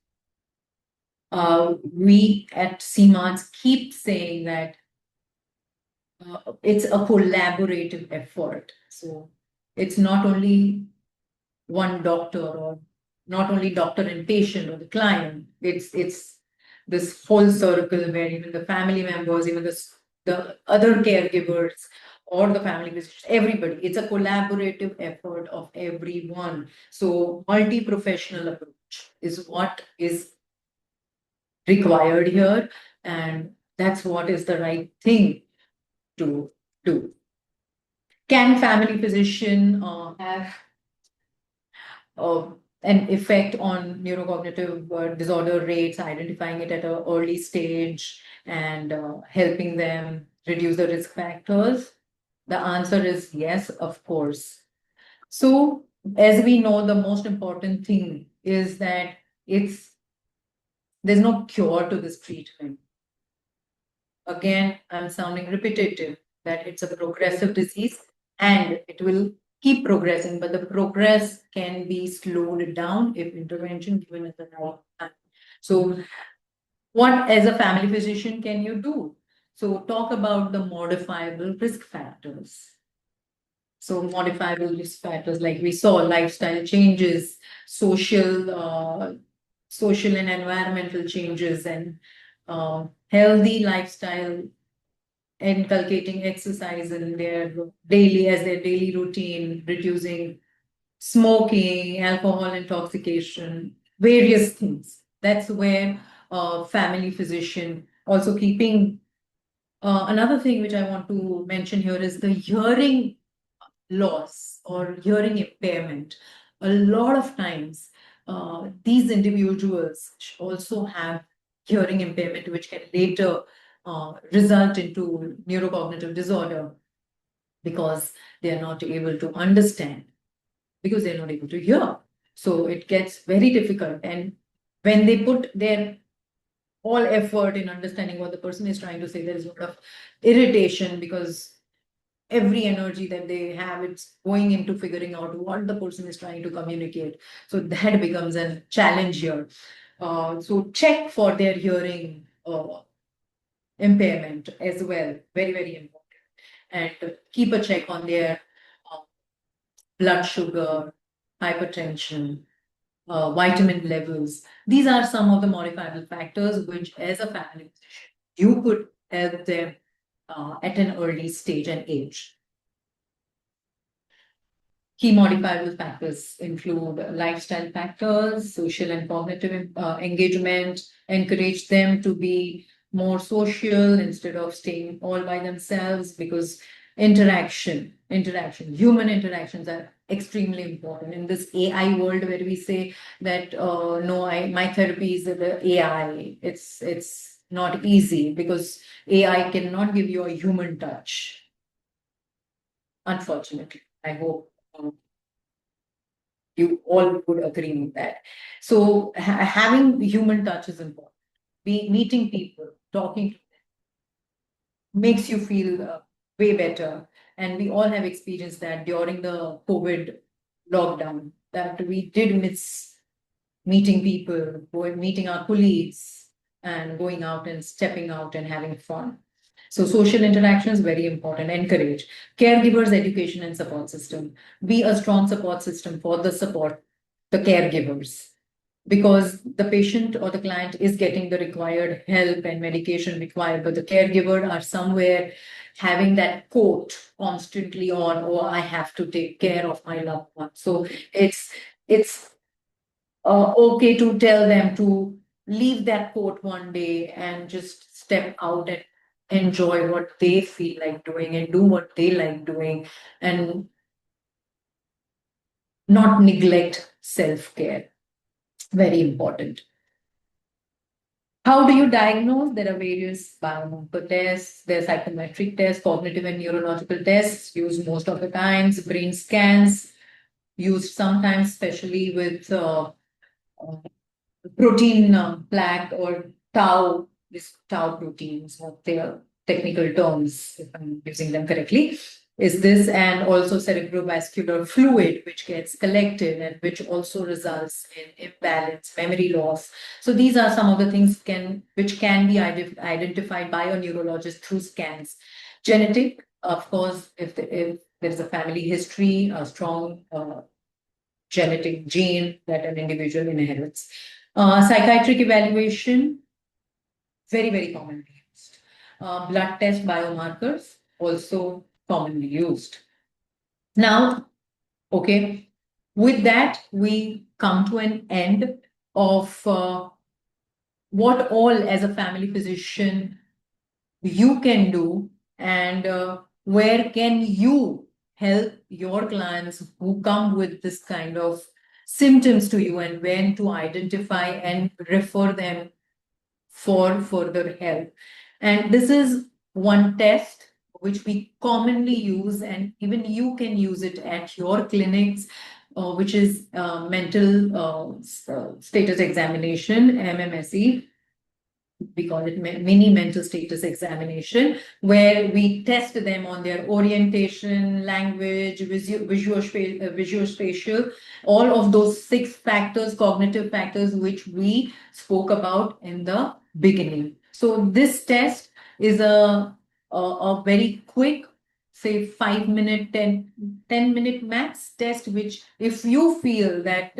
we at CMARS keep saying that it's a collaborative effort. So it's not only one doctor, or not only doctor and patient or the client. It's this whole circle where even the family members, even the other caregivers, or the family physicians, everybody. It's a collaborative effort of everyone. So multi-professional approach is what is required here, and that's what is the right thing to do. Can family physician have an effect on neurocognitive disorder rates, identifying it at an early stage, and helping them reduce the risk factors? The answer is yes, of course. So, as we know, the most important thing is that there's no cure to this treatment. Again, I'm sounding repetitive, that it's a progressive disease and it will keep progressing, but the progress can be slowed down if intervention given at the right time. So, what as a family physician can you do? So, talk about the modifiable risk factors. So, modifiable risk factors, like we saw, lifestyle changes, social and environmental changes, and healthy lifestyle, inculcating exercise in their daily routine, reducing smoking, alcohol intoxication, various things. That's where family physician also keeping. Another thing which I want to mention here is the hearing loss or hearing impairment. A lot of times, these individuals also have hearing impairment, which can later result into neurocognitive disorder, because they are not able to understand, because they're not able to hear. So it gets very difficult. And when they put their all effort in understanding what the person is trying to say, there's a lot of irritation, because every energy that they have, it's going into figuring out what the person is trying to communicate. So that becomes a challenge here. So check for their hearing impairment as well. Very, very important. And keep a check on their blood sugar, hypertension, vitamin levels. These are some of the modifiable factors which, as a family physician, you could help them at an early stage and age. Key modifiable factors include lifestyle factors, social and cognitive engagement, encourage them to be more social instead of staying all by themselves, because human interactions are extremely important in this AI world, where we say that no, my therapy is the AI. It's not easy, because AI cannot give you a human touch. Unfortunately, I hope You all would agree with that. So having human touch is important. Meeting people, talking to them makes you feel way better. And we all have experienced that during the COVID lockdown, that we did miss meeting people, meeting our colleagues, and going out and stepping out and having fun. So social interaction is very important. Encourage caregivers, education, and support system. Be a strong support system for the caregivers, because the patient or the client is getting the required help and medication required, but the caregiver are somewhere having that quote constantly on, oh, I have to take care of my loved one. So it's okay to tell them to leave that quote one day and just step out and enjoy what they feel like doing and do what they like doing, and not neglect self-care. Very important. How do you diagnose? There are various biomarker tests, there's psychometric tests, cognitive and neurological tests used most of the times, brain scans used sometimes, especially with protein plaque or tau, this tau proteins, what their technical terms, if I'm using them correctly, is this, and also cerebrovascular fluid, which gets collected and which also results in imbalance, memory loss. So these are some of the things which can be identified by a neurologist through scans. Genetic, of course, if there is a family history, a strong genetic gene that an individual inherits. Psychiatric evaluation, very, very commonly used. Blood test biomarkers, also commonly used. Now, okay, with that, we come to an end of what all as a family physician you can do, and where can you help your clients who come with this kind of symptoms to you, and when to identify and refer them for further help. And this is one test which we commonly use, and even you can use it at your clinics, which is mental status examination, MMSE. We call it mini mental status examination, where we test them on their orientation, language, visuospatial, all of those 6 factors, cognitive factors, which we spoke about in the beginning. So this test is a very quick, say 5-minute, 10-minute max test, which if you feel that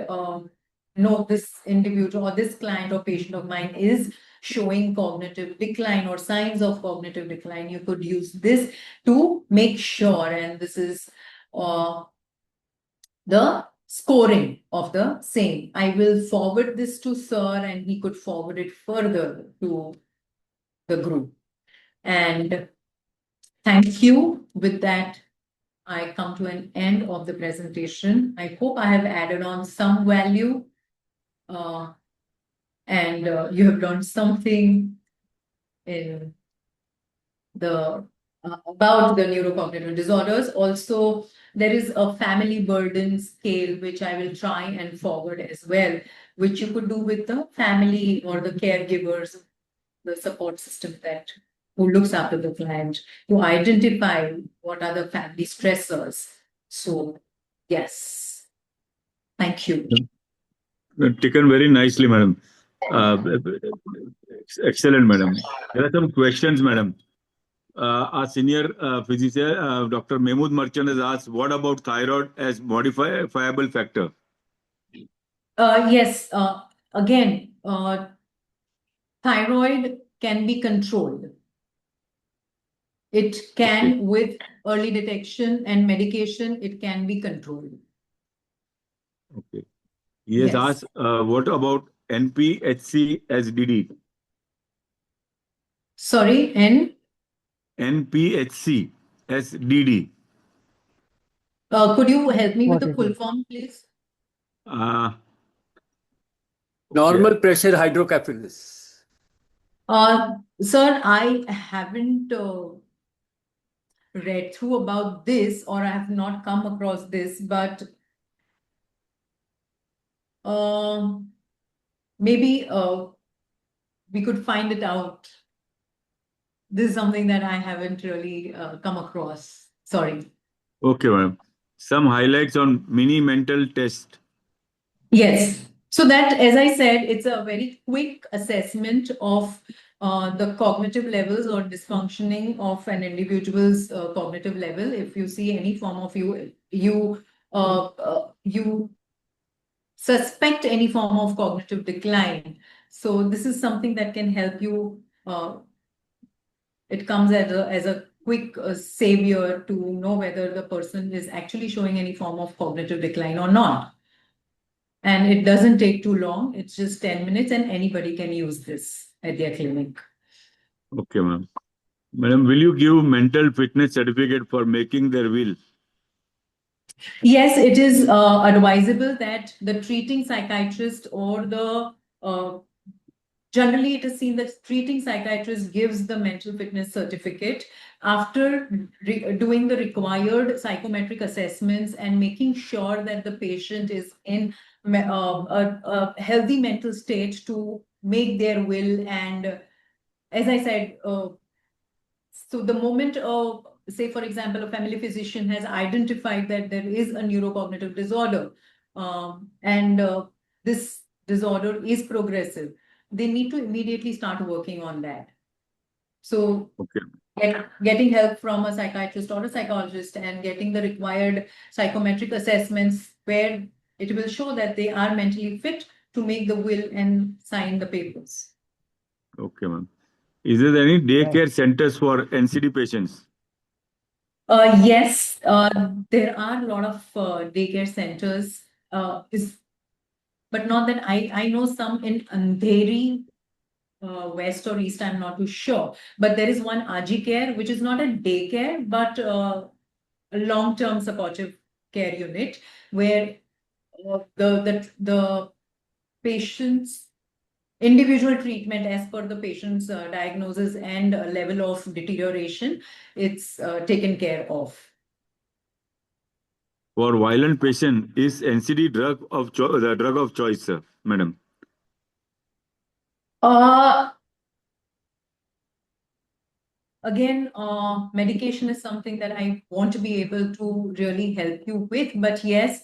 no, this individual or this client or patient of mine is showing cognitive decline or signs of cognitive decline, you could use this to make sure, and this is the scoring of the same. I will forward this to sir, and he could forward it further to the group. And thank you. With that, I come to an end of the presentation. I hope I have added on some value, and you have learned something in the about the neurocognitive disorders. Also, there is a family burden scale, which I will try and forward as well, which you could do with the family or the caregivers, the support system that who looks after the client, to identify what are the family stressors. So, yes, thank you. Taken very nicely, madam. Excellent, madam. There are some questions, madam. Our senior physician, Dr. Mehmood Marchand, has asked, what about thyroid as modifiable factor? Yes, again, thyroid can be controlled. It can, Okay. with early detection and medication, it can be controlled. Okay. He has Yes. asked, what about NPHC as DD? Sorry, NPHC as DD. could you help me with What the is full it? form, please? Normal pressure hydrocephalus. Sir, I haven't read through about this, or I have not come across this, but Maybe we could find it out. This is something that I haven't really come across. Sorry. Okay, ma'am. Some highlights on mini mental test. Yes. So that, as I said, it's a very quick assessment of the cognitive levels or dysfunctioning of an individual's cognitive level. If you see any form of you suspect any form of cognitive decline. So this is something that can help you. It comes as a quick savior to know whether the person is actually showing any form of cognitive decline or not. And it doesn't take too long. It's just 10 minutes and anybody can use this at their clinic. Okay, ma'am. Madam, will you give mental fitness certificate for making their will? Yes, it is advisable that the treating psychiatrist or the generally it is seen that treating psychiatrist gives the mental fitness certificate after doing the required psychometric assessments and making sure that the patient is in a healthy mental state to make their will. And as I said, so the moment say, for example, a family physician has identified that there is a neurocognitive disorder and this disorder is progressive, they need to immediately start working on that. So getting help from a psychiatrist or a psychologist and getting the required psychometric assessments where it will show that they are mentally fit to make the will and sign the papers. Okay, ma'am. Is there any daycare centers for NCD patients? Yes, there are a lot of daycare centers. But not that I know some in Andheri, west or east, I'm not too sure. But there is one Aji Care, which is not a daycare, but a long-term supportive care unit where the patients individual treatment as per the patient's diagnosis and level of deterioration, it's taken care of. For violent patient, is NCD the drug of choice, sir, madam? Again, medication is something that I want to be able to really help you with. But yes,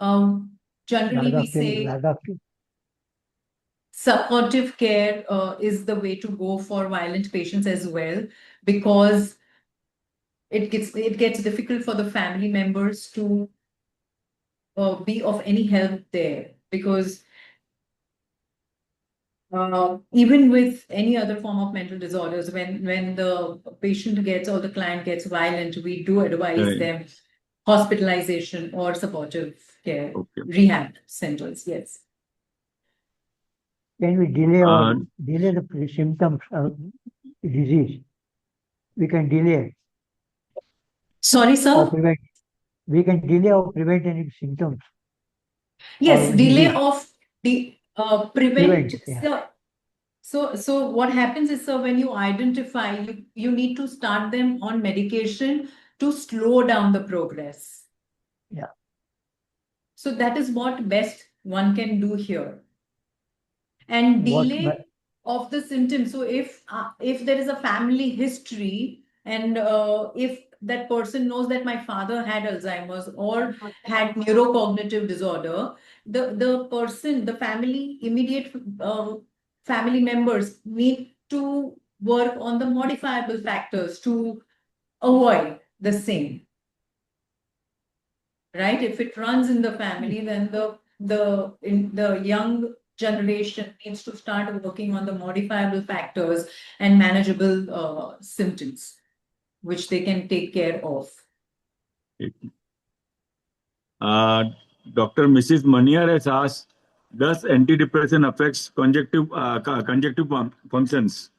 generally we say supportive care is the way to go for violent patients as well, because it gets difficult for the family members to be of any help there, because even with any other form of mental disorders, when the patient gets or the client gets violent, we do advise them hospitalization or supportive care, rehab centers. Yes. Can we delay the symptoms of disease? We can delay. Sorry, sir. Or prevent. We can delay or prevent any symptoms. Yes, delay of the prevent. Yeah. So what happens is, so when you identify, you need to start them on medication to slow down the progress. Yeah. So that is what best one can do here. And delay of the symptoms. So if there is a family history and if that person knows that my father had Alzheimer's or had neurocognitive disorder, the family immediate family members need to work on the modifiable factors to avoid the same. Right? If it runs in the family, then the young generation needs to start working on the modifiable factors and manageable symptoms, which they can take care of. Dr. Mrs. Maniar has asked, does antidepressant affects conjunctive functions?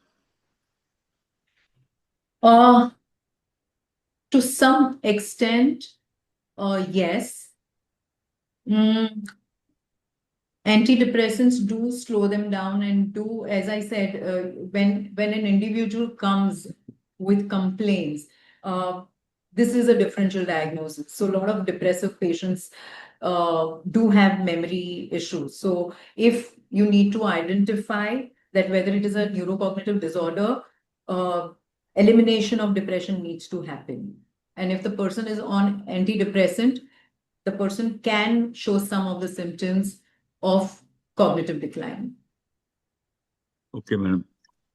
To some extent, yes. Antidepressants do slow them down and do, as I said, when an individual comes with complaints, this is a differential diagnosis. So a lot of depressive patients do have memory issues. So if you need to identify that whether it is a neurocognitive disorder, elimination of depression needs to happen. And if the person is on antidepressant, the person can show some of the symptoms of cognitive decline. Okay, madam.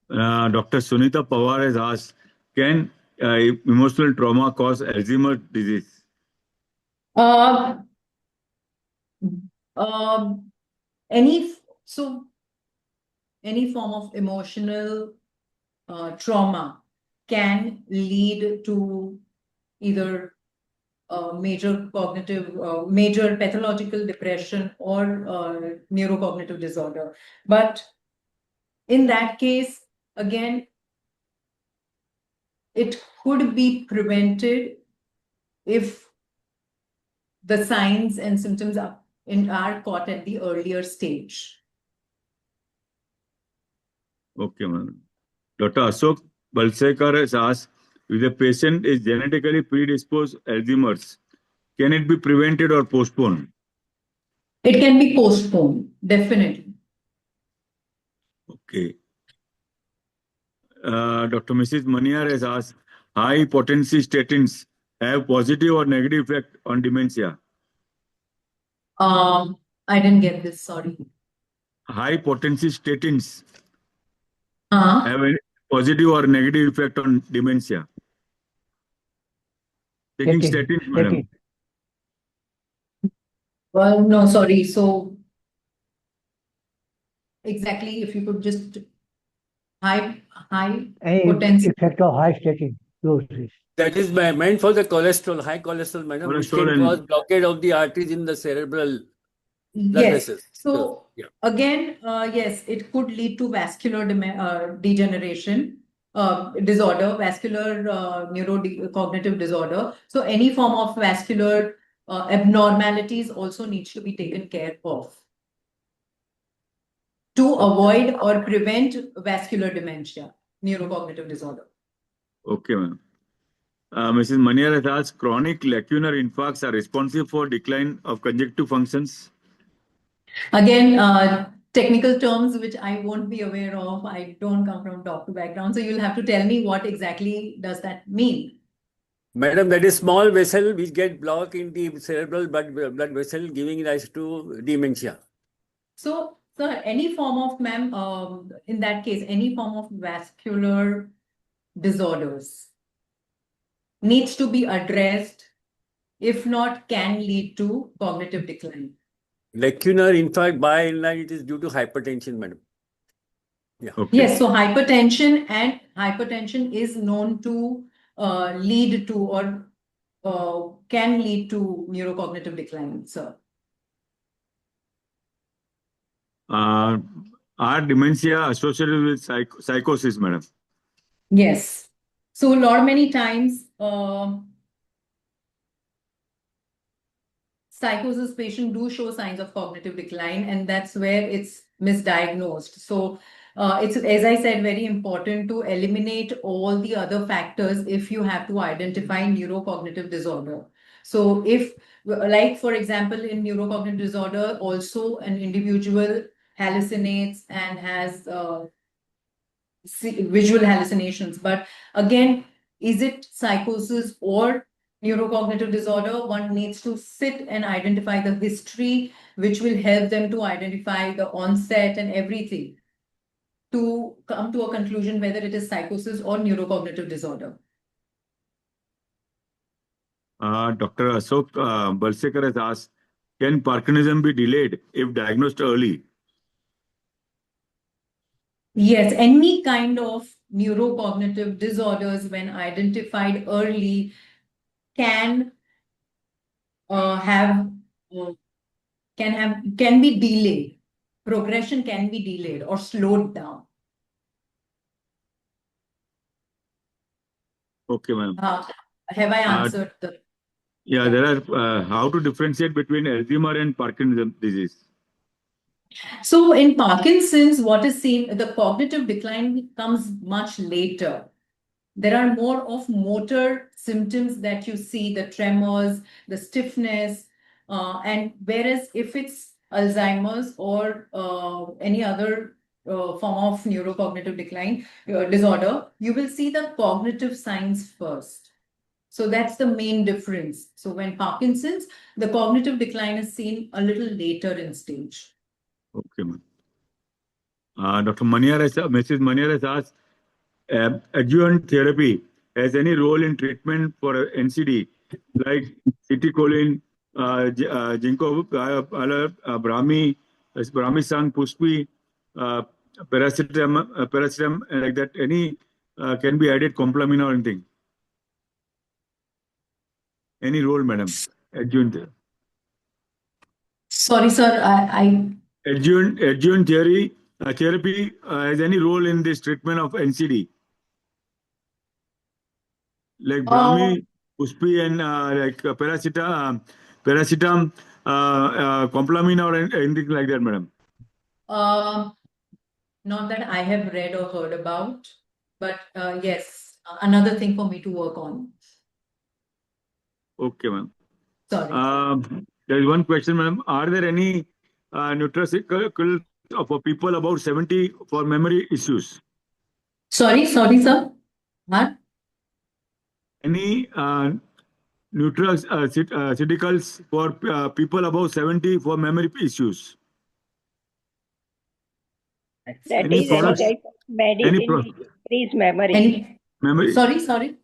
Dr. Sunita Pawar has asked, can emotional trauma cause Alzheimer's disease? Um, um, any so any form of emotional trauma can lead to either major cognitive, major pathological depression or neurocognitive disorder. But in that case, again, it could be prevented if the signs and symptoms are caught at the earlier stage. Okay, madam. Dr. Ashok Balsekar has asked, if the patient is genetically predisposed Alzheimer's, can it be prevented or postponed? It can be postponed, definitely. Okay. Dr. Mrs. Maniar has asked, high potency statins have positive or negative effect on dementia? I didn't get this, sorry. High potency statins Uh, have a positive or negative effect on dementia? Taking statins, madam. well, no, sorry. So exactly, if you could just high Any potency. effect of high statin doses. That is meant for the cholesterol, high cholesterol, madam, which Cholesterol can and- cause blockade of the arteries in the cerebral blood Yes. vessels. So yeah. again, yes, it could lead to vascular degeneration disorder, vascular neurocognitive disorder. So any form of vascular abnormalities also needs to be taken care of to avoid or prevent vascular dementia, neurocognitive disorder. Okay, ma'am. Mrs. Maniar has asked, chronic lacunar infarcts are responsible for decline of conjunctive functions? Again, technical terms which I won't be aware of. I don't come from doctor background, so you'll have to tell me what exactly does that mean. Madam, that is small vessel which get blocked in the cerebral blood vessel, giving rise to dementia. So, any form of, ma'am, in that case, any form of vascular disorders needs to be addressed. If not, can lead to cognitive decline. Lacunar, in fact, by and large, it is due to hypertension, madam. Yeah. Okay. Yes, so hypertension is known to lead to or can lead to neurocognitive decline, sir. Are dementia associated with psychosis, madam? Yes. So many times, psychosis patients do show signs of cognitive decline, and that's where it's misdiagnosed. So it's, as I said, very important to eliminate all the other factors if you have to identify neurocognitive disorder. So if, like, for example, in neurocognitive disorder, also an individual hallucinates and has visual hallucinations. But again, is it psychosis or neurocognitive disorder? One needs to sit and identify the history, which will help them to identify the onset and everything to come to a conclusion whether it is psychosis or neurocognitive disorder. Dr. Ashok Balsekar has asked, can Parkinsonism be delayed if diagnosed early? Yes, any kind of neurocognitive disorders, when identified early, can be delayed. Progression can be delayed or slowed down. Okay, ma'am. Have I answered the? Yeah, there are how to differentiate between Alzheimer and Parkinson's disease. So in Parkinson's, what is seen, the cognitive decline comes much later. There are more of motor symptoms that you see, the tremors, the stiffness, And whereas if it's Alzheimer's or any other form of neurocognitive decline disorder, you will see the cognitive signs first. So that's the main difference. So when Parkinson's, the cognitive decline is seen a little later in stage. Okay, ma'am. Dr. Maniar Mrs. Maniar has asked, adjuvant therapy has any role in treatment for NCD, like citicoline, ginkgo, brahmi, brahmi sang, pushpi, paracetam, like that. Any can be added complement or anything. Any role, madam? Adjuvant. Sorry, sir, Adjuvant therapy has any role in this treatment of NCD? Like Brahmi, Pushpi, and like paracetam, complamine or anything like that, madam. Not that I have read or heard about, but yes, another thing for me to work on. Okay, ma'am. Sorry. There is one question, madam. Are there any nutraceuticals for people about 70 for memory issues? Sorry, sir. What? Any nutraceuticals for people above 70 for memory issues? That Any is any products? type of medicine which increase memory. Memory. Sorry.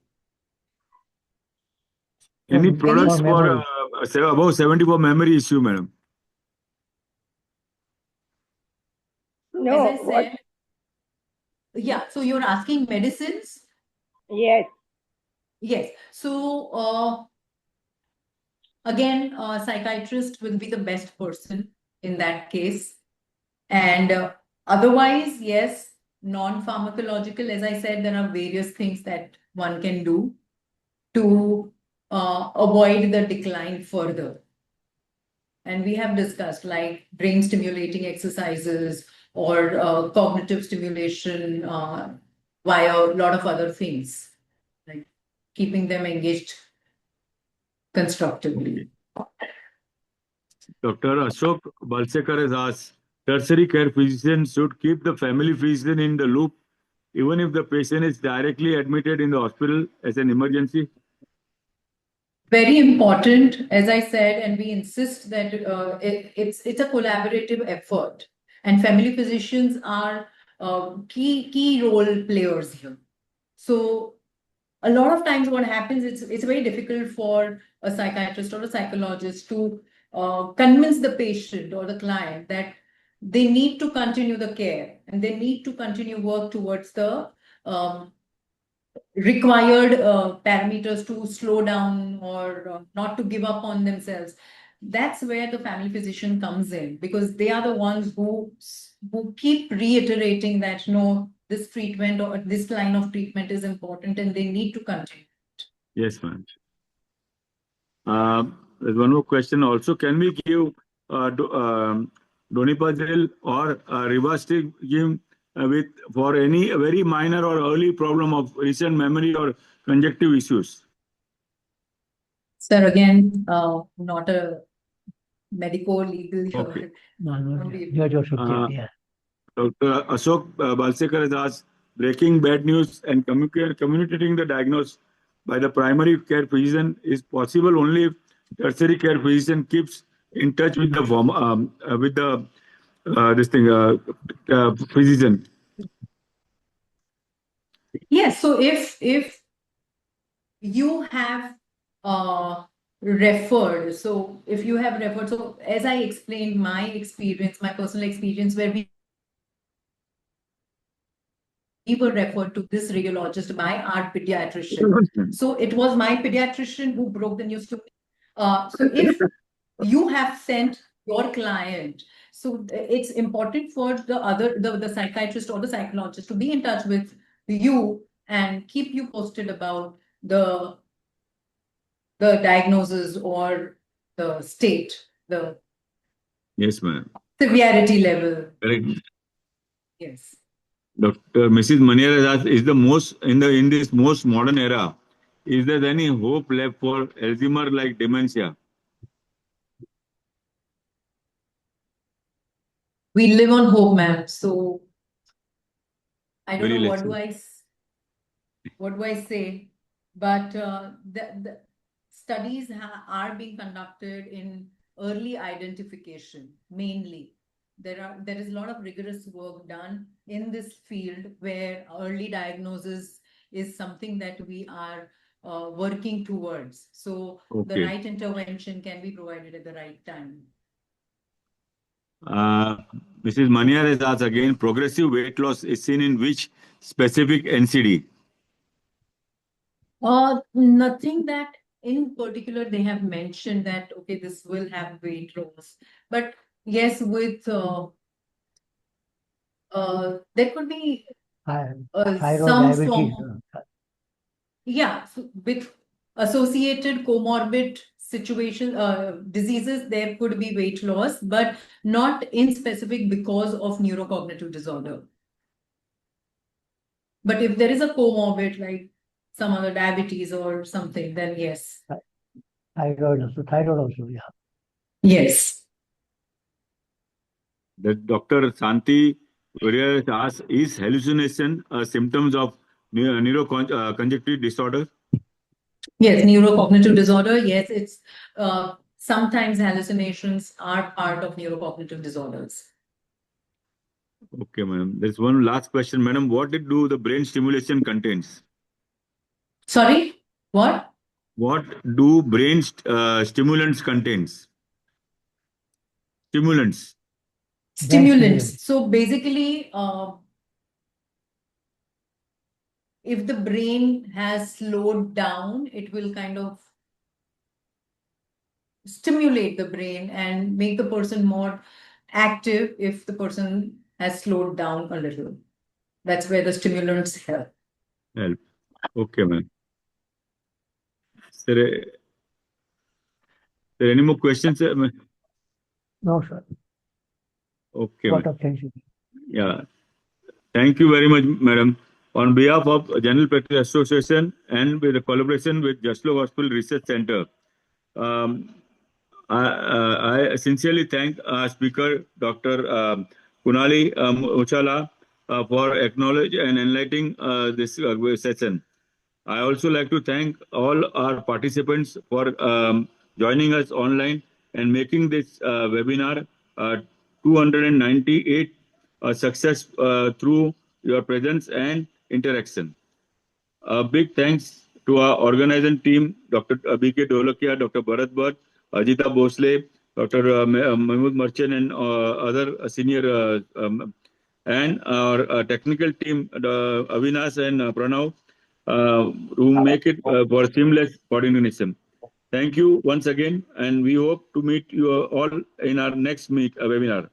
Any products for memory. above 70 for memory issue, madam? No, As I said, yeah, so you're asking medicines? yes, Yes. So again, a psychiatrist will be the best person in that case. And otherwise, yes, non-pharmacological, as I said, there are various things that one can do to avoid the decline further. And we have discussed like brain stimulating exercises or cognitive stimulation via a lot of other things, like keeping them engaged constructively. Dr. Ashok Balsekar has asked, tertiary care physician should keep the family physician in the loop even if the patient is directly admitted in the hospital as an emergency? Very important, as I said, and we insist that it's a collaborative effort, and family physicians are key role players here. So a lot of times what happens, it's very difficult for a psychiatrist or a psychologist to convince the patient or the client that they need to continue the care and they need to continue work towards the required parameters to slow down or not to give up on themselves. That's where the family physician comes in, because they are the ones who keep reiterating that no, this treatment or this line of treatment is important and they need to continue. Yes, ma'am. There's one more question also. Can we give donepezil or rivastigmine for any very minor or early problem of recent memory or conjunctive issues? Sir, again, not a medico-legal here. Okay. No, your yeah. Dr. Ashok Balsekar has asked, breaking bad news and communicating the diagnosis by the primary care physician is possible only if tertiary care physician keeps in touch with the physician. Yes, so if you have referred, so as I explained, my personal experience, where we were referred to this radiologist by our pediatrician. So it was my pediatrician who broke the news to me. So if you have sent your client, so it's important for the psychiatrist or the psychologist to be in touch with you and keep you posted about the diagnosis or the state, the Yes, ma'am. severity level. Correct. Yes. Dr. Mrs. Maniar has asked, is the most in this most modern era, is there any hope left for Alzheimer like dementia? We live on hope, ma'am. So I don't Very know less. what do I say, but the studies are being conducted in early identification mainly. There is a lot of rigorous work done in this field where early diagnosis is something that we are working towards. So the Okay. right intervention can be provided at the right time. Mrs. Maniar has asked again, progressive weight loss is seen in which specific NCD? Nothing that in particular they have mentioned that, okay, this will have weight loss. But yes, with there could be Thyroid, some diabetes. form, yeah, so with associated comorbid situation, diseases, there could be weight loss, but not in specific because of neurocognitive disorder. But if there is a comorbid, like some other diabetes or something, then yes. Thyroid also, yeah. Yes. The Dr. Santi Warrior has asked, is hallucination symptoms of neuroconjunctive disorder? Yes, neurocognitive disorder. Yes, it's sometimes hallucinations are part of neurocognitive disorders. Okay, madam. There's one last question, madam. What do the brain stimulation contains? Sorry, what? What do brain stimulants contains? Stimulants. Stimulants. So basically, if the brain has slowed down, it will kind of stimulate the brain and make the person more active if the person has slowed down a little. That's where the stimulants help. Help. Okay, ma'am. Sir, any more questions? Sir? No, sir. Okay, Lot ma'am. of thanks. Yeah. Thank you very much, madam. On behalf of General Practice Association and with the collaboration with Jaslok Hospital Research Center, I sincerely thank Speaker Dr. Kunali Mucchala for acknowledging and enlightening this session. I also like to thank all our participants for joining us online and making this webinar 298 success through your presence and interaction. A big thanks to our organizing team, Dr. B.K. Dolakia, Dr. Bharat Bhatt, Ajita Bhosle, Dr. Mahmood Merchant, and other senior, and our technical team, Avinash and Pranav, who make it for seamless coordination. Thank you once again, and we hope to meet you all in our next webinar.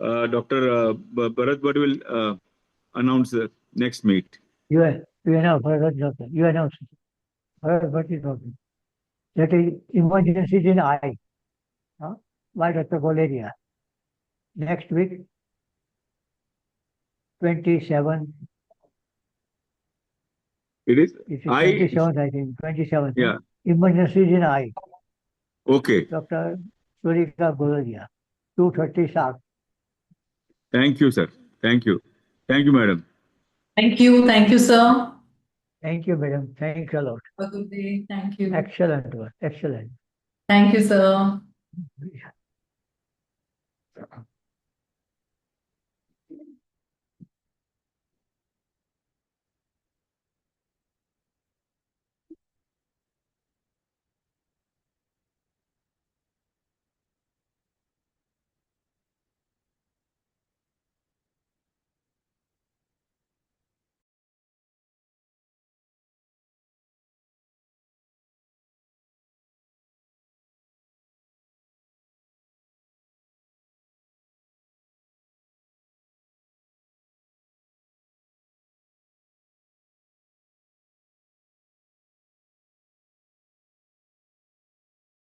Dr. Bharat Bhatt will announce the next meet. You announce, you announce. What is talking? That is emergencies in eye. By Dr. Valeria. Next week, 27. It is? It's 27th, I think. 27th. Yeah. Emergencies in eye. Okay. Dr. Surika Valeria. 2:30 sharp. Thank you, sir. Thank you. Thank you, madam. Thank you. Thank you, sir. Thank you, madam. Thanks a lot. Have a good day. Thank you. Excellent work. Excellent. Thank you, sir.